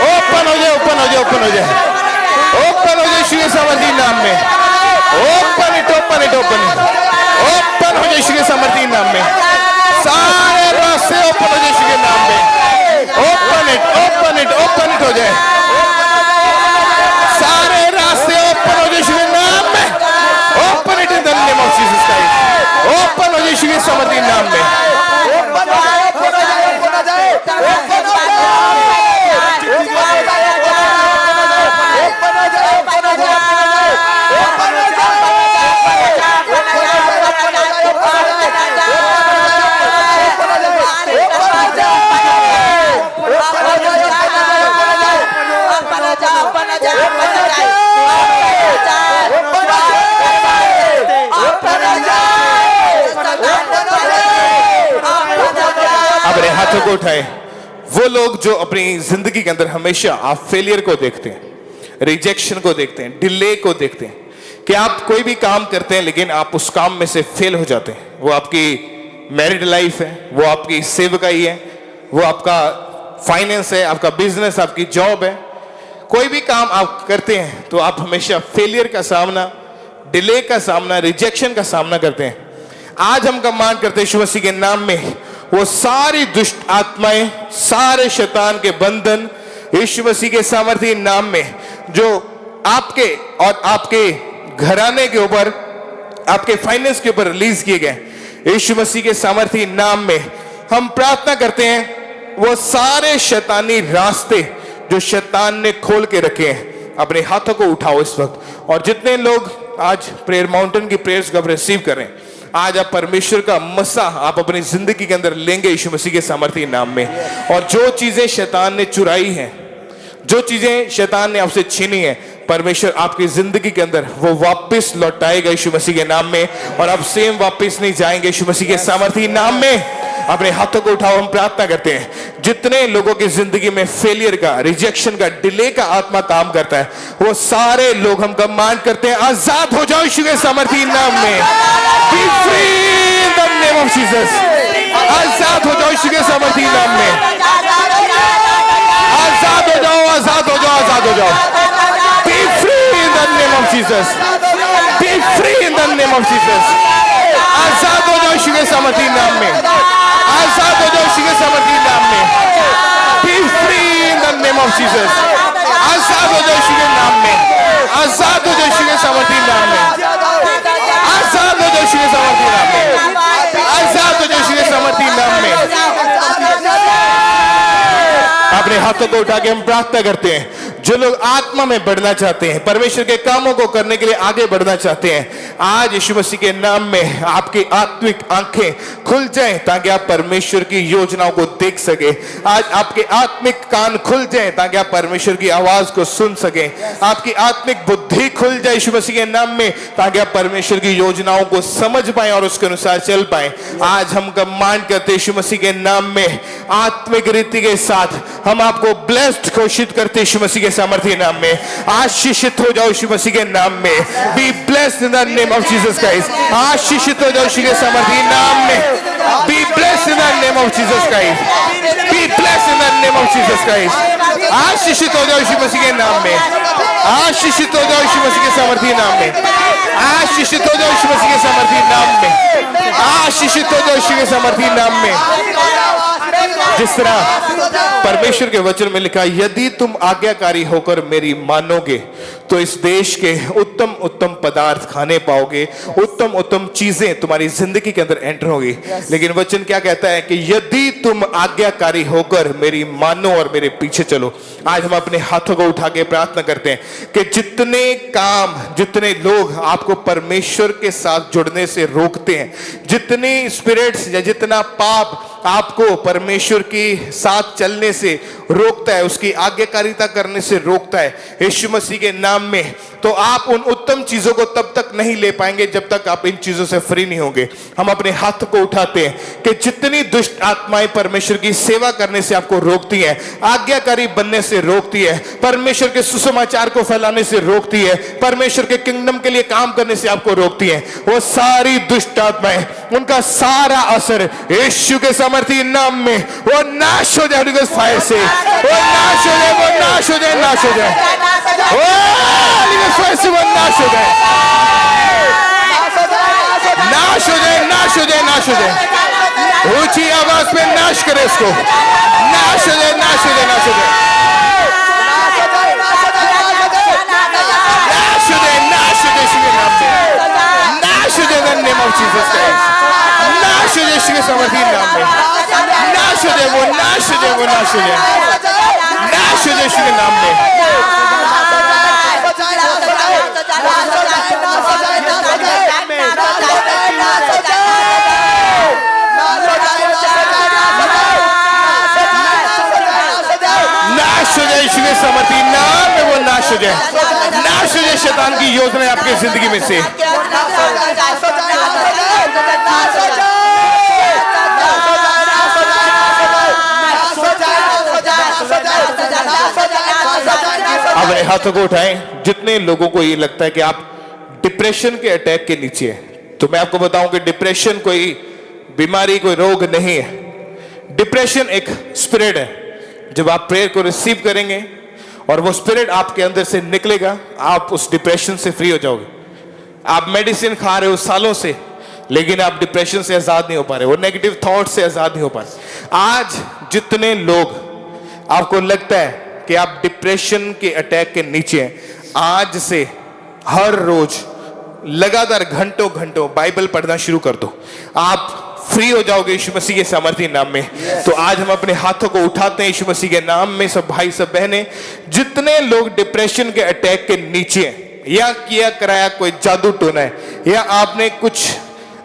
open हो जाए, ओपन हो जाए, ओपन हो जाए, ओपन हो जाए यीशु के सामर्थी नाम में, open it, open it, open it, open हो जाए यीशु के सामर्थी नाम में, सारे रास्ते ओपन हो जाए यीशु के नाम में, open it, open it, open it हो जाए, सारे रास्ते ओपन हो जाए यीशु के नाम में, open it in the name of Jesus Christ, open हो जाए यीशु के सामर्थी नाम में। हाथों को उठाए। वो लोग जो अपनी जिंदगी के अंदर हमेशा आप फेलियर को देखते हैं, रिजेक्शन को देखते हैं, डिले को देखते हैं, कि आप कोई भी काम करते हैं लेकिन आप उस काम में से फेल हो जाते हैं। वो आपकी मैरिड लाइफ है, वो आपकी सेवकाई है, वो आपका फाइनेंस है, आपका बिजनेस, आपकी जॉब है। कोई भी काम आप करते हैं तो आप हमेशा फेलियर का सामना, डिले का सामना, रिजेक्शन का सामना करते हैं। आज हम कमांड करते हैं यीशु मसीह के नाम में, वो सारी दुष्ट आत्माएं, सारे शैतान के बंधन यीशु मसीह के सामर्थी नाम में जो आपके और आपके घराने के ऊपर, आपके फाइनेंस के ऊपर रिलीज किए गए, यीशु मसीह के सामर्थी नाम में हम प्रार्थना करते हैं। वो सारे शैतानी रास्ते जो शैतान ने खोल के रखे हैं, अपने हाथों को उठाओ इस वक्त। और जितने लोग आज प्रेयर माउंटेन की प्रेयर्स को रिसीव कर रहे हैं, आज आप परमेश्वर का मसा आप अपनी जिंदगी के अंदर लेंगे यीशु मसीह के सामर्थी नाम में। और जो चीजें शैतान ने चुराई हैं, जो चीजें शैतान ने आपसे छीनी है, परमेश्वर आपकी जिंदगी के अंदर वो वापस लौटाएगा यीशु मसीह के नाम में। और आप सेम वापस नहीं जाएंगे यीशु मसीह के सामर्थी नाम में। अपने हाथों को उठाओ, हम प्रार्थना करते हैं। जितने लोगों की जिंदगी में फेलियर का, रिजेक्शन का, डिले का आत्मा काम करता है, वो सारे लोग हम कमांड करते हैं, आजाद हो जाओ यीशु के सामर्थी नाम में। Be free in the name of Jesus। आजाद हो जाओ यीशु के सामर्थी नाम में। आजाद हो जाओ, आजाद हो जाओ, आजाद हो जाओ। Be free in the name of Jesus। Be free in the name of Jesus। आजाद हो जाओ यीशु के सामर्थी नाम में। आजाद हो जाओ यीशु के सामर्थी नाम में। Be free in the name of Jesus। आजाद हो जाओ यीशु के नाम में। आजाद हो जाओ यीशु के सामर्थी नाम में। आजाद हो जाओ यीशु के सामर्थी नाम में। आजाद हो जाओ यीशु के सामर्थी नाम में। अपने हाथों को उठा के हम प्रार्थना करते हैं। जो लोग आत्मा में बढ़ना चाहते हैं, परमेश्वर के कामों को करने के लिए आगे बढ़ना चाहते हैं, आज यीशु मसीह के नाम में आपकी आत्मिक आंखें खुल जाएं ताकि आप परमेश्वर की योजनाओं को देख सके। आज आपके आत्मिक कान खुल जाएं ताकि आप परमेश्वर की आवाज को सुन सके। आपकी आत्मिक बुद्धि खुल जाए यीशु मसीह के नाम में ताकि आप परमेश्वर की योजनाओं को समझ पाए और उसके अनुसार चल पाए। आज हम कमांड करते यीशु मसीह के नाम में, आत्मिक रीति के साथ हम आपको ब्लेस्ड घोषित करते यीशु मसीह के सामर्थी नाम में। आशीषित हो जाओ यीशु मसीह के नाम में। Be blessed in the name of Jesus Christ. आशीषित हो जाओ यीशु के सामर्थी नाम में। Be blessed in the name of Jesus Christ. Be blessed in the name of Jesus Christ. आशीषित हो जाओ यीशु मसीह के नाम में। आशीषित हो जाओ यीशु मसीह के सामर्थी नाम में। आशीषित हो जाओ यीशु मसीह के सामर्थी नाम में। आशीषित हो जाओ यीशु के सामर्थी नाम में। जिस तरह परमेश्वर के वचन में लिखा, यदि तुम आज्ञाकारी होकर मेरी मानोगे तो इस देश के उत्तम उत्तम पदार्थ खाने पाओगे, उत्तम उत्तम चीजें तुम्हारी जिंदगी के अंदर एंटर होगी। लेकिन वचन क्या कहता है कि यदि तुम आज्ञाकारी होकर मेरी मानो और मेरे पीछे चलो। आज हम अपने हाथों को उठा के प्रार्थना करते हैं कि जितने काम, जितने लोग आपको परमेश्वर के साथ जुड़ने से रोकते हैं, जितनी स्पिरिट्स या जितना पाप आपको परमेश्वर के साथ चलने से रोकता है, उसकी आज्ञाकारिता करने से रोकता है, यीशु मसीह के नाम में, तो आप उन उत्तम चीजों को तब तक नहीं ले पाएंगे जब तक आप इन चीजों से फ्री नहीं होंगे। हम अपने हाथ को उठाते हैं कि जितनी दुष्ट आत्माएं परमेश्वर की सेवा करने से आपको रोकती हैं, आज्ञाकारी बनने से रोकती है, परमेश्वर के सुसमाचार को फैलाने से रोकती है, परमेश्वर के किंगडम के लिए काम करने से आपको रोकती हैं, वो सारी दुष्ट आत्माएं, उनका सारा असर यीशु के सामर्थी नाम में वो नाश हो जाए। फायर से वो नाश हो जाए, वो नाश हो जाए, नाश हो जाए, फायर से वो नाश हो जाए, नाश हो जाए, नाश हो जाए, नाश हो जाए। ऊंची आवाज में नाश करे इसको। नाश हो जाए, नाश हो जाए, नाश हो जाए, नाश हो जाए, नाश हो जाए यीशु के नाम में। नाश हो जाए in the name of Jesus Christ. नाश हो जाए यीशु के सामर्थी नाम में। नाश हो जाए वो, नाश हो जाए वो, नाश हो जाए, नाश हो जाए यीशु के नाम में। नाश हो जाए यीशु के सामर्थी नाम में, वो नाश हो जाए, नाश हो जाए शैतान की योजना आपकी जिंदगी में से। अपने हाथों को उठाएं। जितने लोगों को ये लगता है कि आप डिप्रेशन के अटैक के नीचे हैं, तो मैं आपको बताऊं कि डिप्रेशन कोई बीमारी, कोई रोग नहीं है। डिप्रेशन एक स्पिरिट है। जब आप प्रेयर को रिसीव करेंगे और वो स्पिरिट आपके अंदर से निकलेगा, आप उस डिप्रेशन से फ्री हो जाओगे। आप मेडिसिन खा रहे हो सालों से, लेकिन आप डिप्रेशन से आजाद नहीं हो पा रहे, वो नेगेटिव थॉट से आजाद नहीं हो पा रहे। आज जितने लोग आपको लगता है कि आप डिप्रेशन के अटैक के नीचे हैं, आज से हर रोज लगातार घंटों घंटों बाइबल पढ़ना शुरू कर दो, आप फ्री हो जाओगे यीशु मसीह के सामर्थी नाम में। तो आज हम अपने हाथों को उठाते हैं यीशु मसीह के नाम में। सब भाई सब बहनें, जितने लोग डिप्रेशन के अटैक के नीचे हैं, या किया कराया कोई जादू टोना है, या आपने कुछ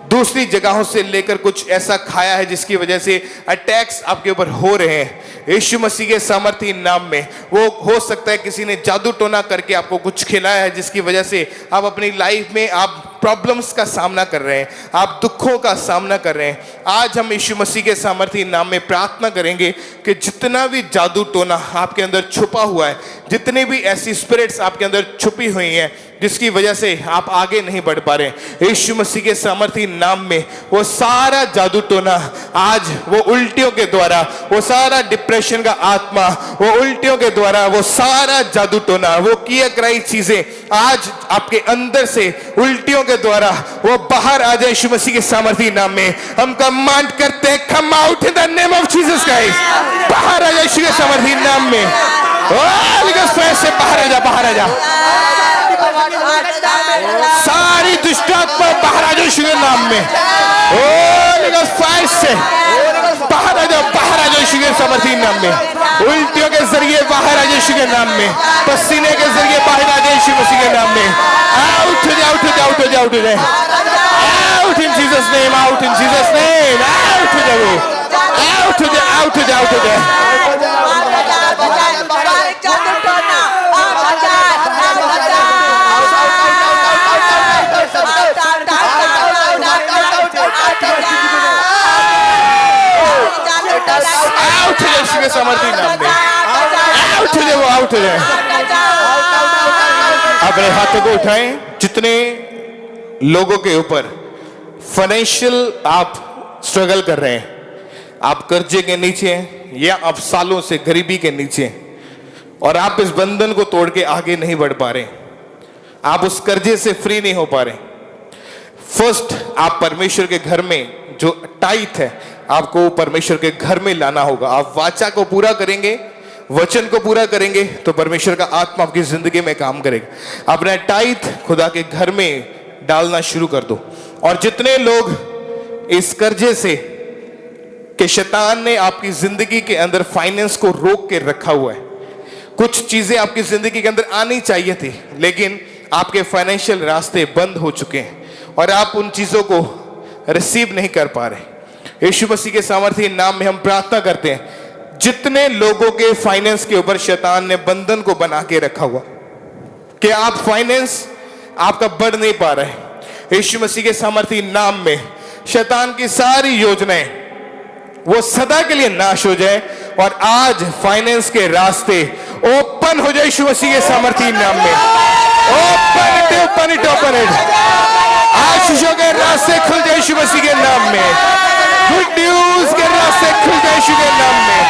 दूसरी जगहों से लेकर कुछ ऐसा खाया है जिसकी वजह से अटैक्स आपके ऊपर हो रहे हैं, यीशु मसीह के सामर्थी नाम में। वो हो सकता है किसी ने जादू टोना करके आपको कुछ खिलाया है जिसकी वजह से आप अपनी लाइफ में आप प्रॉब्लम्स का सामना कर रहे हैं, आप दुखों का सामना कर रहे हैं। आज हम यीशु मसीह के सामर्थी नाम में प्रार्थना करेंगे कि जितना भी जादू टोना आपके अंदर छुपा हुआ है, जितनी भी ऐसी स्पिरिट्स आपके अंदर छुपी हुई हैं जिसकी वजह से आप आगे नहीं बढ़ पा रहे, यीशु मसीह के सामर्थी नाम में वो सारा जादू टोना आज वो उल्टियों के द्वारा, वो सारा डिप्रेशन का आत्मा, वो उल्टियों के द्वारा, वो सारा जादू टोना, वो किया कराई चीजें आज आपके अंदर से उल्टियों के द्वारा वो बाहर आ जाए यीशु मसीह के सामर्थी नाम में। हम कमांड करते हैं, come out in the name of Jesus Christ. बाहर आ जाए यीशु के सामर्थी नाम में। से बाहर आ जा, बाहर आ जा। सारी दुष्टात्मा बाहर आ जाओ यीशु के नाम में। फायर से बाहर आ जाओ, बाहर आ जाओ यीशु के सामर्थी नाम में। उल्टियों के जरिए बाहर आ जाओ यीशु के नाम में। पसीने के जरिए बाहर आ जाओ यीशु मसीह के नाम में। आउट हो जाओ, आउट हो जाओ, आउट हो जाओ, आउट हो जाओ। Out in Jesus name, out in Jesus name. Out हो जाओ, आउट हो जाओ, आउट हो जाओ, आउट हो जाओ। आउट हो यीशु के सामर्थी नाम में। आउट हो जाओ, आउट हो जाए। अपने हाथों को उठाएं। जितने लोगों के ऊपर फाइनेंशियल आप स्ट्रगल कर रहे हैं, आप कर्जे के नीचे हैं या आप सालों से गरीबी के नीचे हैं और आप इस बंधन को तोड़ के आगे नहीं बढ़ पा रहे, आप उस कर्जे से फ्री नहीं हो पा रहे, फर्स्ट आप परमेश्वर के घर में जो टाइट है आपको परमेश्वर के घर में लाना होगा। आप वाचा को पूरा करेंगे, वचन को पूरा करेंगे तो परमेश्वर का आत्मा आपकी जिंदगी में काम करेगा। अपना टाइट खुदा के घर में डालना शुरू कर दो। और जितने लोग इस कर्जे से कि शैतान ने आपकी जिंदगी के अंदर फाइनेंस को रोक के रखा हुआ है, कुछ चीजें आपकी जिंदगी के अंदर आनी चाहिए थी लेकिन आपके फाइनेंशियल रास्ते बंद हो चुके हैं और आप उन चीजों को रिसीव नहीं कर पा रहे। यीशु मसीह के सामर्थी नाम में हम प्रार्थना करते हैं, जितने लोगों के फाइनेंस के ऊपर शैतान ने बंधन को बना के रखा हुआ कि आप फाइनेंस आपका बढ़ नहीं पा रहे, यीशु मसीह के सामर्थी नाम में शैतान की सारी योजनाएं वो सदा के लिए नाश हो जाए और आज फाइनेंस के रास्ते ओपन हो जाए यीशु मसीह के सामर्थी नाम में। Open it, open it, open it. आशीषों के रास्ते खुल जाए यीशु मसीह के नाम में। गुड न्यूज के रास्ते खुल जाए यीशु के नाम में।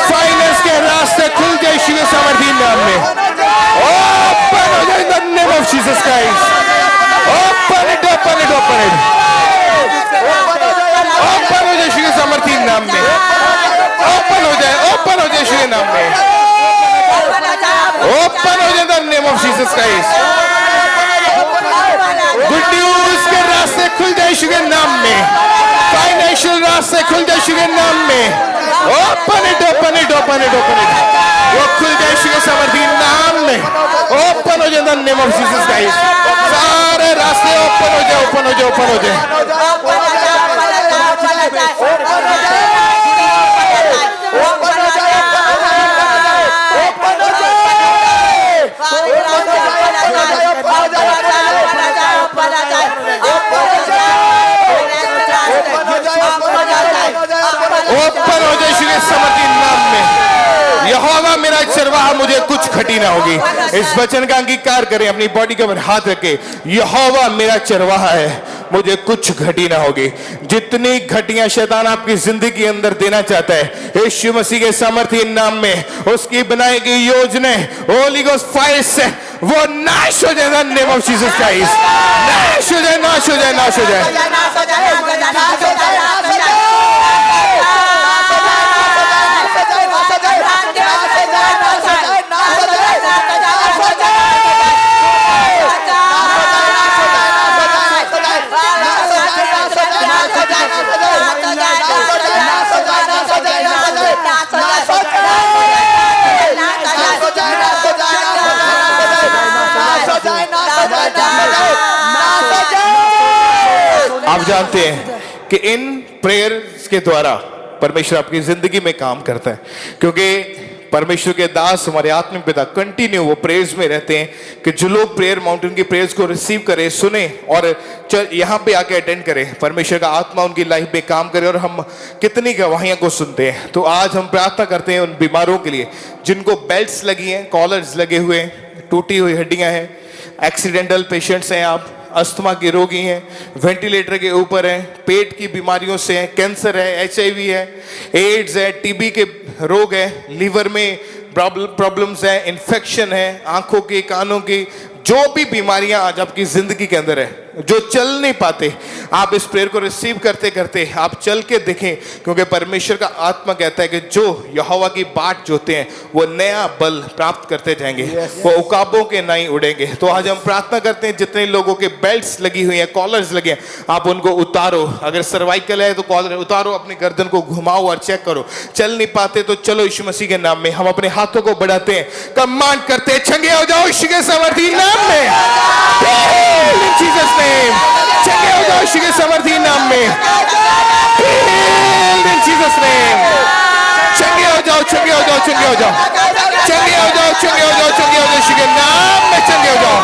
फाइनेंस के रास्ते खुल जाए यीशु के सामर्थी नाम में। ओपन हो जाए in the name of Jesus Christ. Open it, open it, open it. Open हो जाए यीशु के सामर्थी नाम में। ओपन हो जाए, ओपन हो जाए यीशु के नाम में। ओपन हो जाए in the name of Jesus Christ. Good news के रास्ते खुल जाए यीशु के नाम में। फाइनेंशियल रास्ते खुल जाए यीशु के नाम में। Open it, open it, open it, open it. वो खुल जाए यीशु के सामर्थी नाम में। ओपन हो जाए in the name of Jesus Christ. सारे रास्ते ओपन हो जाए, ओपन हो जाए, ओपन हो जाए। ओपन हो जाए यीशु के सामर्थी नाम में। यहोवा मेरा चरवाहा, मुझे कुछ घटी ना होगी। इस वचन का अंगीकार करें, अपनी बॉडी के ऊपर हाथ रखें। यहोवा मेरा चरवाहा है, मुझे कुछ घटी ना होगी। जितनी घटियां शैतान आपकी जिंदगी के अंदर देना चाहता है, यीशु मसीह के सामर्थ्य नाम में उसकी बनाई गई योजनाएं होली गोस्ट फायर से वो नाश हो जाए। नेम ऑफ जीसस क्राइस्ट, नाश हो जाए, नाश हो जाए, नाश हो जाए। आप जानते हैं कि इन प्रेयर्स के द्वारा परमेश्वर आपकी जिंदगी में काम करता है, क्योंकि परमेश्वर के दास हमारे आत्मिक पिता कंटिन्यू वो प्रेयर्स में रहते हैं कि जो लोग प्रेयर माउंटेन की प्रेयर्स को रिसीव करें, सुने और यहाँ पे आके अटेंड करें, परमेश्वर का आत्मा उनकी लाइफ में काम करे। और हम कितनी गवाहियां को सुनते हैं। तो आज हम प्रार्थना करते हैं उन बीमारों के लिए जिनको बेल्ट्स लगी हैं, कॉलर्स लगे हुए हैं, टूटी हुई हड्डियां हैं, एक्सीडेंटल पेशेंट्स हैं, आप अस्थमा के रोगी हैं, वेंटिलेटर के ऊपर हैं, पेट की बीमारियों से हैं, कैंसर है, HIV है, एड्स है, TB के रोग है, लीवर में प्रॉब्लम्स है, इन्फेक्शन है, आंखों की, कानों की, जो भी बीमारियां आज आपकी जिंदगी के अंदर है, जो चल नहीं पाते, आप इस प्रेयर को रिसीव करते करते आप चल के देखें, क्योंकि परमेश्वर का आत्मा कहता है कि जो यहोवा की बाट जोते हैं वो नया बल प्राप्त करते जाएंगे, वो उकाबों के नहीं उड़ेंगे। तो आज हम प्रार्थना करते हैं जितने लोगों के बेल्ट्स लगी हुई हैं, कॉलर्स लगे हैं, आप उनको उतारो। अगर सर्वाइकल है तो कॉलर उतारो, अपनी गर्दन को घुमाओ और चेक करो। चल नहीं पाते तो चलो यीशु मसीह के नाम में हम अपने हाथों को बढ़ाते हैं, कमांड करते हैं, चंगे हो जाओ यीशु के सामर्थी नाम में, जीसस नेम। चंगे हो जाओ यीशु के सामर्थी नाम में, जीसस नेम। चंगे हो जाओ, चंगे हो जाओ, चंगे हो जाओ, चंगे हो जाओ, चंगे हो जाओ, चंगे हो जाओ, यीशु के नाम में चंगे हो जाओ।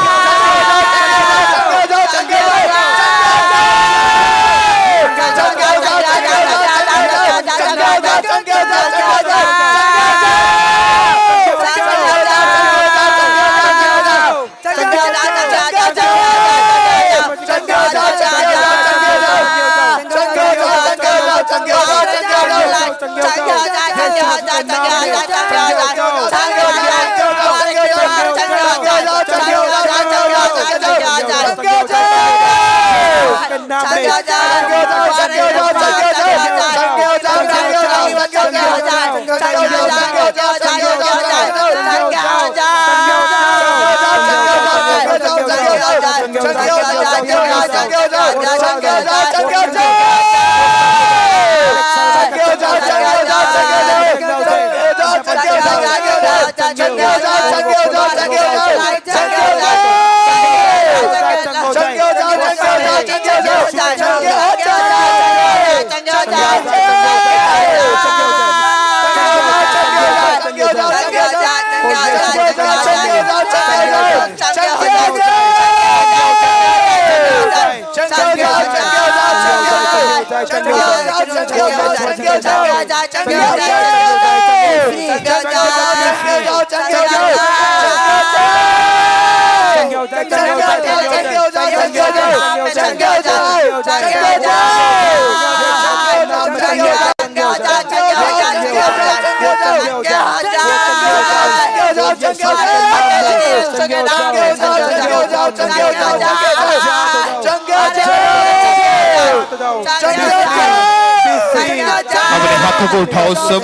अपने हाथों को उठाओ, सब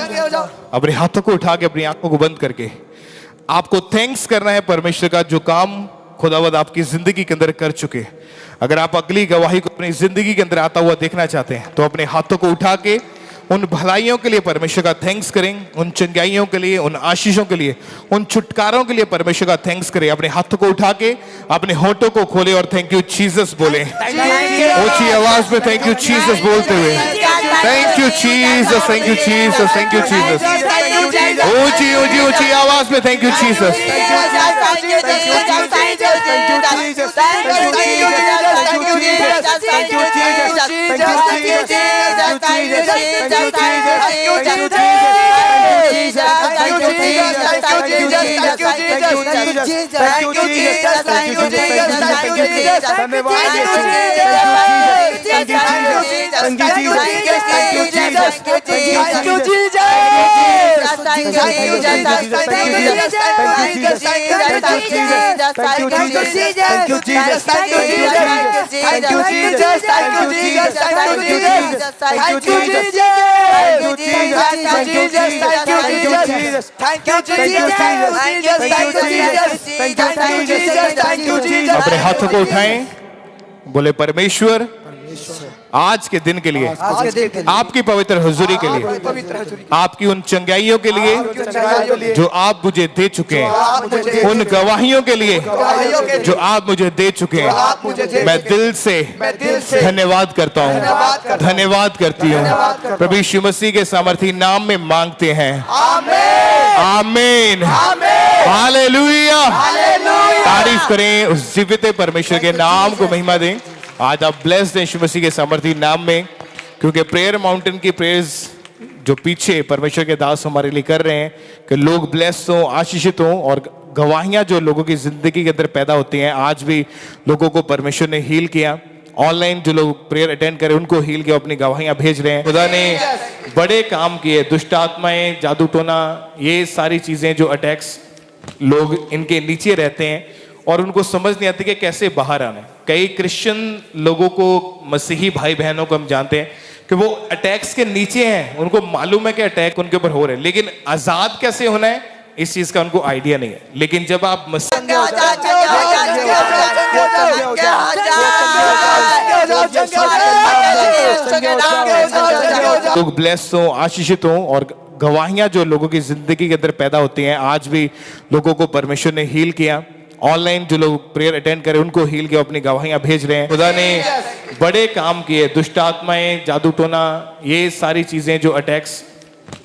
अपने हाथों को उठा के अपनी आंखों को बंद करके आपको थैंक्स करना है परमेश्वर का जो काम खुदावंद आपकी जिंदगी के अंदर कर चुके। अगर आप अगली गवाही को अपनी जिंदगी के अंदर आता हुआ देखना चाहते हैं तो अपने हाथों को उठा के उन भलाइयों के लिए परमेश्वर का थैंक्स करें, उन चंगाइयों के लिए, उन आशीषों के लिए, उन छुटकारों के लिए परमेश्वर का थैंक्स करें। अपने हाथों को उठा के अपने होठों को खोले और थैंक यू जीसस बोले, ऊंची आवाज में थैंक यू जीसस बोलते हुए, thank you Jesus, thank you Jesus, thank you Jesus, ऊंची ऊंची ऊंची आवाज में थैंक यू जीसस। अपने हाथों को उठाएं, बोले परमेश्वर आज के दिन के लिए, आपकी पवित्र हुजूरी के लिए, आपकी उन चंगाइयों के लिए जो आप मुझे दे चुके हैं, उन गवाहियों के लिए जो आप मुझे दे चुके हैं, मैं दिल से धन्यवाद करता हूँ, धन्यवाद करती हूँ। प्रभु यीशु मसीह के सामर्थी नाम में मांगते हैं, आमीन, हालेलुया। तारीफ करें उस जीवित परमेश्वर के नाम को, महिमा दें। आज आप ब्लेस्ड हैं यीशु मसीह के सामर्थी नाम में, क्योंकि प्रेयर माउंटेन की प्रेयर्स जो पीछे परमेश्वर के दास हमारे लिए कर रहे हैं कि लोग ब्लेस्ड हों, आशीषित हों, और गवाहियां जो लोगों की जिंदगी के अंदर पैदा होती हैं। आज भी लोगों को परमेश्वर ने हील किया, ऑनलाइन जो लोग प्रेयर अटेंड करें उनको हील किया, अपनी गवाहियां भेज रहे हैं। खुदा ने बड़े काम किए, दुष्ट आत्माएं, जादू टोना, ये सारी चीजें जो अटैक्स लोग इनके नीचे रहते हैं और उनको समझ नहीं आती कि कैसे बाहर आना है। कई क्रिश्चियन लोगों को, मसीही भाई बहनों को हम जानते हैं कि वो अटैक्स के नीचे हैं, उनको मालूम है कि अटैक उनके ऊपर हो रहे हैं, लेकिन आजाद कैसे होना है इस चीज का उनको आइडिया नहीं है। लेकिन जब आप लोग ब्लेस्ड हों, आशीषित हों, और गवाहियां जो लोगों की जिंदगी के अंदर पैदा होती हैं। आज भी लोगों को परमेश्वर ने हील किया, ऑनलाइन जो लोग प्रेयर अटेंड करें उनको हील किया, अपनी गवाहियां भेज रहे हैं। खुदा ने बड़े काम किए, दुष्ट आत्माएं, जादू टोना, ये सारी चीजें जो अटैक्स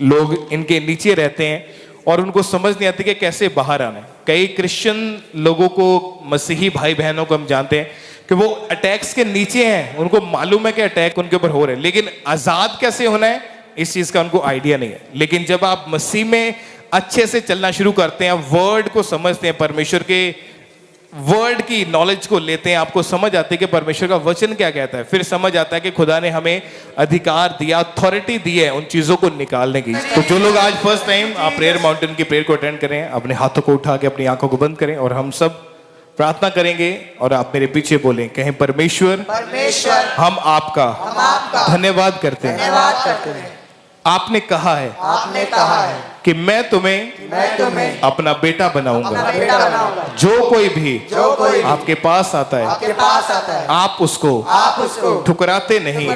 लोग इनके नीचे रहते हैं और उनको समझ नहीं आती कि कैसे बाहर आना है। कई क्रिश्चियन लोगों को, मसीही भाई बहनों को हम जानते हैं कि वो अटैक्स के नीचे हैं, उनको मालूम है कि अटैक उनके ऊपर हो रहे हैं, लेकिन आजाद कैसे होना है इस चीज का उनको आइडिया नहीं है। लेकिन जब आप मसीह में अच्छे से चलना शुरू करते हैं, वर्ड को समझते हैं, परमेश्वर के वर्ड की नॉलेज को लेते हैं, आपको समझ आती है कि परमेश्वर का वचन क्या कहता है, फिर समझ आता है कि खुदा ने हमें अधिकार दिया, अथॉरिटी दी है उन चीजों को निकालने की। तो जो लोग आज फर्स्ट टाइम आप प्रेयर माउंटेन की प्रेयर को अटेंड करें, अपने हाथों को उठा के अपनी आंखों को बंद करें और हम सब प्रार्थना करेंगे और आप मेरे पीछे बोलें, कहें परमेश्वर हम आपका धन्यवाद करते हैं। आपने कहा है कि मैं तुम्हें अपना बेटा बनाऊंगा। जो कोई भी आपके पास आता है आप उसको ठुकराते नहीं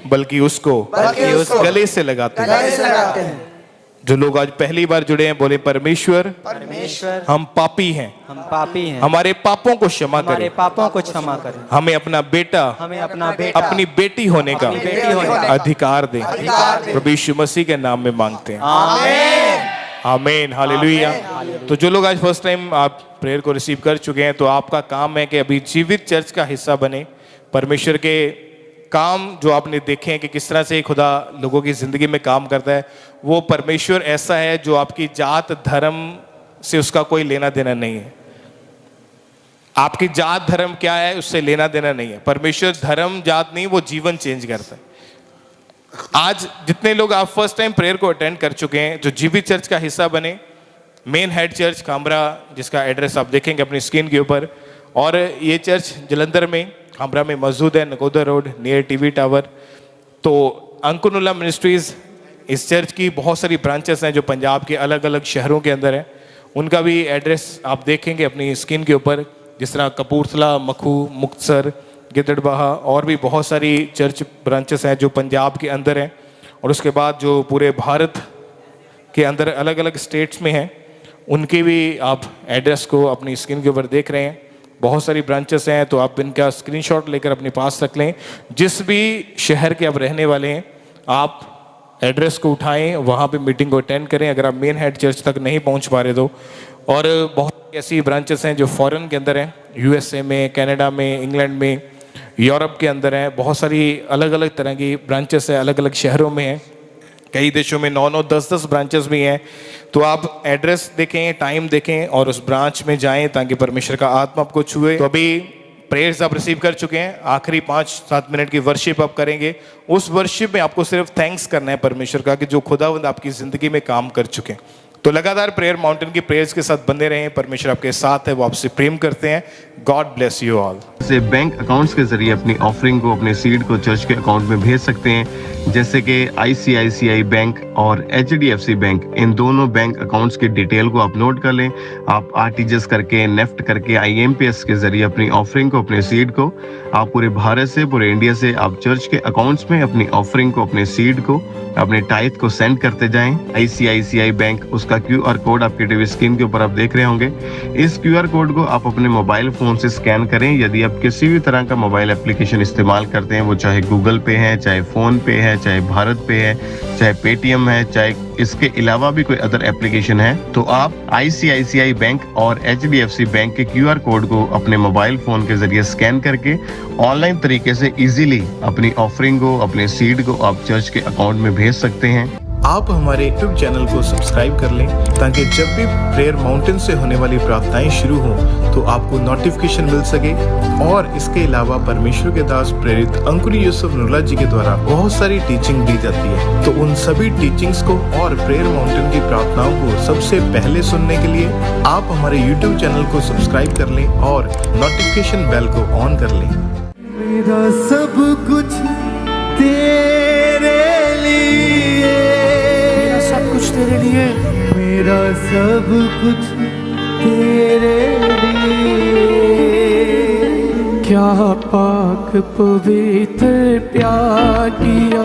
बल्कि उसको गले से लगाते हैं। जो लोग आज पहली बार जुड़े हैं बोले परमेश्वर हम पापी हैं, हमारे पापों को क्षमा करें, हमें अपना बेटा अपनी बेटी होने का अधिकार दें। प्रभु यीशु मसीह के नाम में मांगते हैं, आमीन, हालेलुया। तो जो लोग आज फर्स्ट टाइम आप प्रेयर को रिसीव कर चुके हैं, तो आपका काम है कि अभी जीवित चर्च का हिस्सा बने। परमेश्वर के काम जो आपने देखे हैं कि किस तरह से खुदा लोगों की जिंदगी में काम करता है, वो परमेश्वर ऐसा है जो आपकी जात धर्म से उसका कोई लेना देना नहीं है। आपकी जात धर्म क्या है उससे लेना देना नहीं है। परमेश्वर धर्म जात नहीं, वो जीवन चेंज करता है। आज जितने लोग आप फर्स्ट टाइम प्रेयर को अटेंड कर चुके हैं, जो जीवित चर्च का हिस्सा बने, मेन हेड चर्च खामरा, जिसका एड्रेस आप देखेंगे अपनी स्क्रीन के ऊपर, और ये चर्च जलंधर में खामरा में मौजूद है, Nakodar road near TV tower. तो अंकुनुल्लाह मिनिस्ट्रीज, इस चर्च की बहुत सारी ब्रांचेस हैं जो पंजाब के अलग अलग शहरों के अंदर हैं। उनका भी एड्रेस आप देखेंगे अपनी स्क्रीन के ऊपर, जिस तरह कपूरथला, मखू, मुक्तसर, गिद्दड़बाहा, और भी बहुत सारी चर्च ब्रांचेस हैं जो पंजाब के अंदर हैं, और उसके बाद जो पूरे भारत के अंदर अलग अलग स्टेट्स में हैं, उनके भी आप एड्रेस को अपनी स्क्रीन के ऊपर देख रहे हैं। बहुत सारी ब्रांचेस हैं, तो आप इनका स्क्रीनशॉट लेकर अपने पास रख लें। जिस भी शहर के आप रहने वाले हैं, आप एड्रेस को उठाएं, वहाँ पे मीटिंग को अटेंड करें अगर आप मेन हेड चर्च तक नहीं पहुँच पा रहे तो। और बहुत ऐसी ब्रांचेस हैं जो फॉरेन के अंदर हैं, यूएसए में, कनाडा में, इंग्लैंड में, यूरोप के अंदर हैं। बहुत सारी अलग अलग तरह की ब्रांचेस हैं, अलग अलग शहरों में हैं। कई देशों में 9-9, 10-10 ब्रांचेस भी हैं। तो आप एड्रेस देखें, टाइम देखें और उस ब्रांच में जाएं ताकि परमेश्वर का आत्मा आपको छुए। तो अभी प्रेयर्स आप रिसीव कर चुके हैं, आखिरी 5-7 मिनट की वर्शिप आप करेंगे। उस वर्शिप में आपको सिर्फ थैंक्स करना है परमेश्वर का कि जो खुदावंद आपकी ज़िंदगी में काम कर चुके हैं। तो लगातार प्रेयर माउंटेन की प्रेयर्स के साथ बने रहें। परमेश्वर आपके साथ है, वो आपसे प्रेम करते हैं। God bless you all. से बैंक अकाउंट्स के जरिए अपनी ऑफरिंग को, अपने सीड को चर्च के अकाउंट में भेज सकते हैं, जैसे कि ICICI बैंक और HDFC बैंक। इन दोनों बैंक अकाउंट्स की डिटेल को आप नोट कर लें। आप RTGS करके, नेफ्ट करके, IMPS के जरिए अपनी ऑफरिंग को, अपने सीड को, आप पूरे भारत से, पूरे इंडिया से आप चर्च के अकाउंट्स में अपनी ऑफरिंग को, अपने सीड को, अपने टाइथ को सेंड करते जाएं। ICICI बैंक, उसका QR कोड आपके टीवी स्क्रीन के ऊपर आप देख रहे होंगे। इस QR कोड को आप अपने मोबाइल फोन से स्कैन करें। यदि आप किसी भी तरह का मोबाइल एप्लीकेशन इस्तेमाल करते हैं, वो चाहे गूगल पे है, चाहे फोन पे है, चाहे भारत पे है, चाहे पेटीएम है, चाहे इसके अलावा भी कोई अदर एप्लीकेशन है, तो आप ICICI बैंक और HDFC बैंक के QR कोड को अपने मोबाइल फोन के जरिए स्कैन करके ऑनलाइन तरीके से इजीली अपनी ऑफरिंग को, अपने सीड को आप चर्च के अकाउंट में भेज सकते हैं। आप हमारे YouTube चैनल को सब्सक्राइब कर लें ताकि जब भी प्रेयर माउंटेन से होने वाली प्रार्थनाएं शुरू हों तो आपको नोटिफिकेशन मिल सके। और इसके अलावा परमेश्वर के दास प्रेरित अंकुरी यूसुफ नुल्ला जी के द्वारा बहुत सारी टीचिंग दी जाती है। तो उन सभी टीचिंग्स को और प्रेयर माउंटेन की प्रार्थनाओं को सबसे पहले सुनने के लिए आप हमारे YouTube चैनल को सब्सक्राइब कर लें और नोटिफिकेशन बेल को ऑन कर लें। मेरा सब कुछ तेरे लिए, सब कुछ तेरे लिए, मेरा सब कुछ तेरे लिए। क्या पाक पवित्र प्यार किया,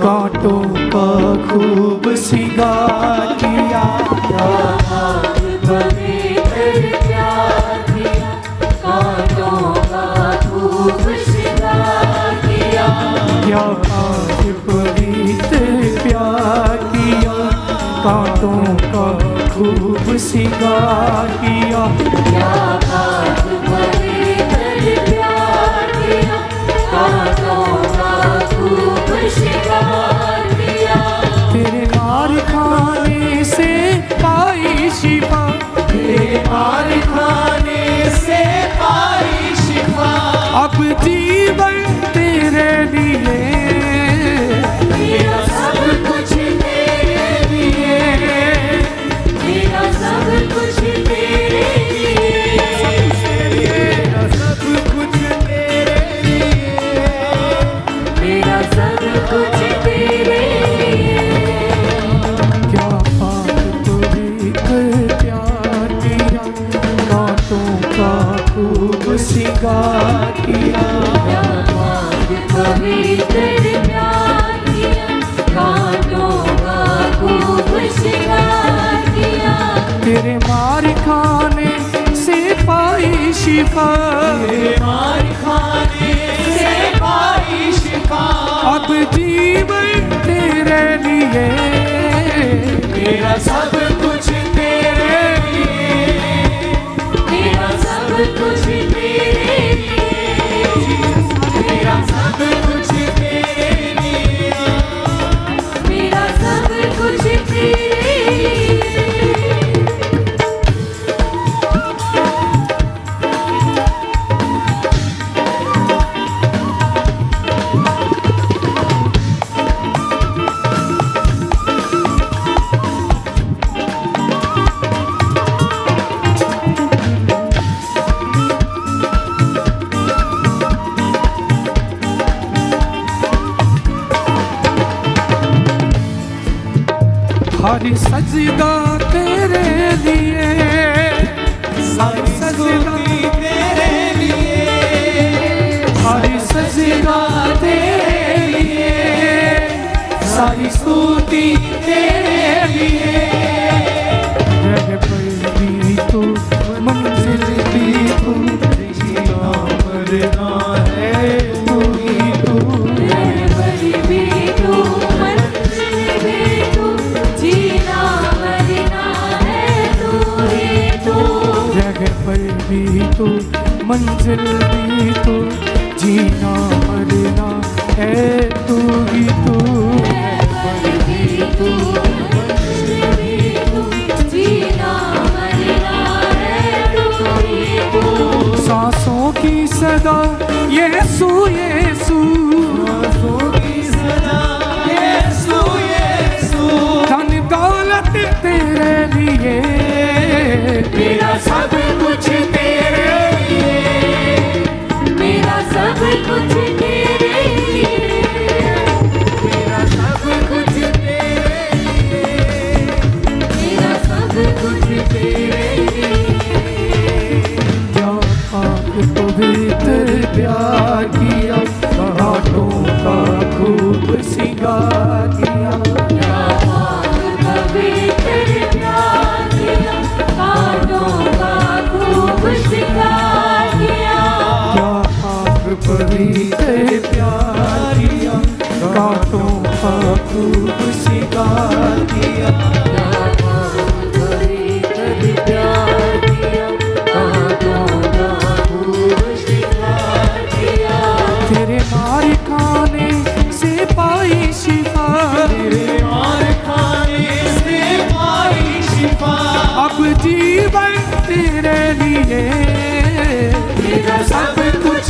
कांटों का खूब सिंगार किया। क्या पाक पवित्र प्यार किया, कांटों का खूब सिंगार किया। क्या पाक पवित्र प्यार किया, कांटों का खूब सिंगार किया। क्या पाक पवित्र प्यार किया, कांटों का खूब सिंगार किया। तेरे मार खाने से पाई शिफा, तेरे मार खाने से पाई शिफा। अब जीवन तेरे लिए, मेरा सब कुछ तेरे लिए, मेरा सब कुछ तेरे लिए, मेरा सब कुछ तेरे लिए, मेरा सब कुछ तेरे लिए। क्या पाक पवित्र प्यार किया, कांटों का खूब सिंगार किया। क्या पाक पवित्र प्यार किया, कांटों का खूब सिंगार किया। तेरे मार खाने से पाई शिफा, तेरे मार खाने से पाई शिफा। अब जीवन तेरे लिए, मेरा सब कुछ तेरे लिए, मेरा सब कुछ तेरे लिए, मेरा सब कुछ तेरे लिए, मेरा सब कुछ तेरे लिए। हर सजदा तेरे लिए, सारी स्तुति तेरे लिए, हर सजदा तेरे लिए, सारी स्तुति तेरे लिए। रह पर भी तू, मंजिल भी तू, जीना मरना है तू ही तू। रहबर भी तू, मंजिल भी तू, जीना मरना है तू ही तू। जगह पर भी तू, मंजिल भी तू, जीना मरना है तू ही तू। रहबर भी तू, मनुष्य भी तू, जीना मरना है तू ही तू। सांसों की सदा यीशु यीशु, सांसों की सदा यीशु यीशु, धन दौलत तेरे लिए, मेरा सब कुछ तेरे लिए, मेरा सब कुछ तेरे लिए, मेरा सब कुछ तेरे लिए, मेरा सब कुछ तेरे लिए। क्या पाक पवित्र प्यार किया, घाटों का खूब सिंगार किया, क्या पाक पवित्र प्यार किया, घाटों का खूब सिंगार किया, क्या पाक पवित्र प्यार किया, घाटों का खूब सिंगार किया, क्या पाक पवित्र प्यार किया, घाटों का खूब सिंगार किया। तेरे मार खाने से पाई शिफा, तेरे मार खाने से पाई शिफा, अब जीवन तेरे लिए, तेरा सब कुछ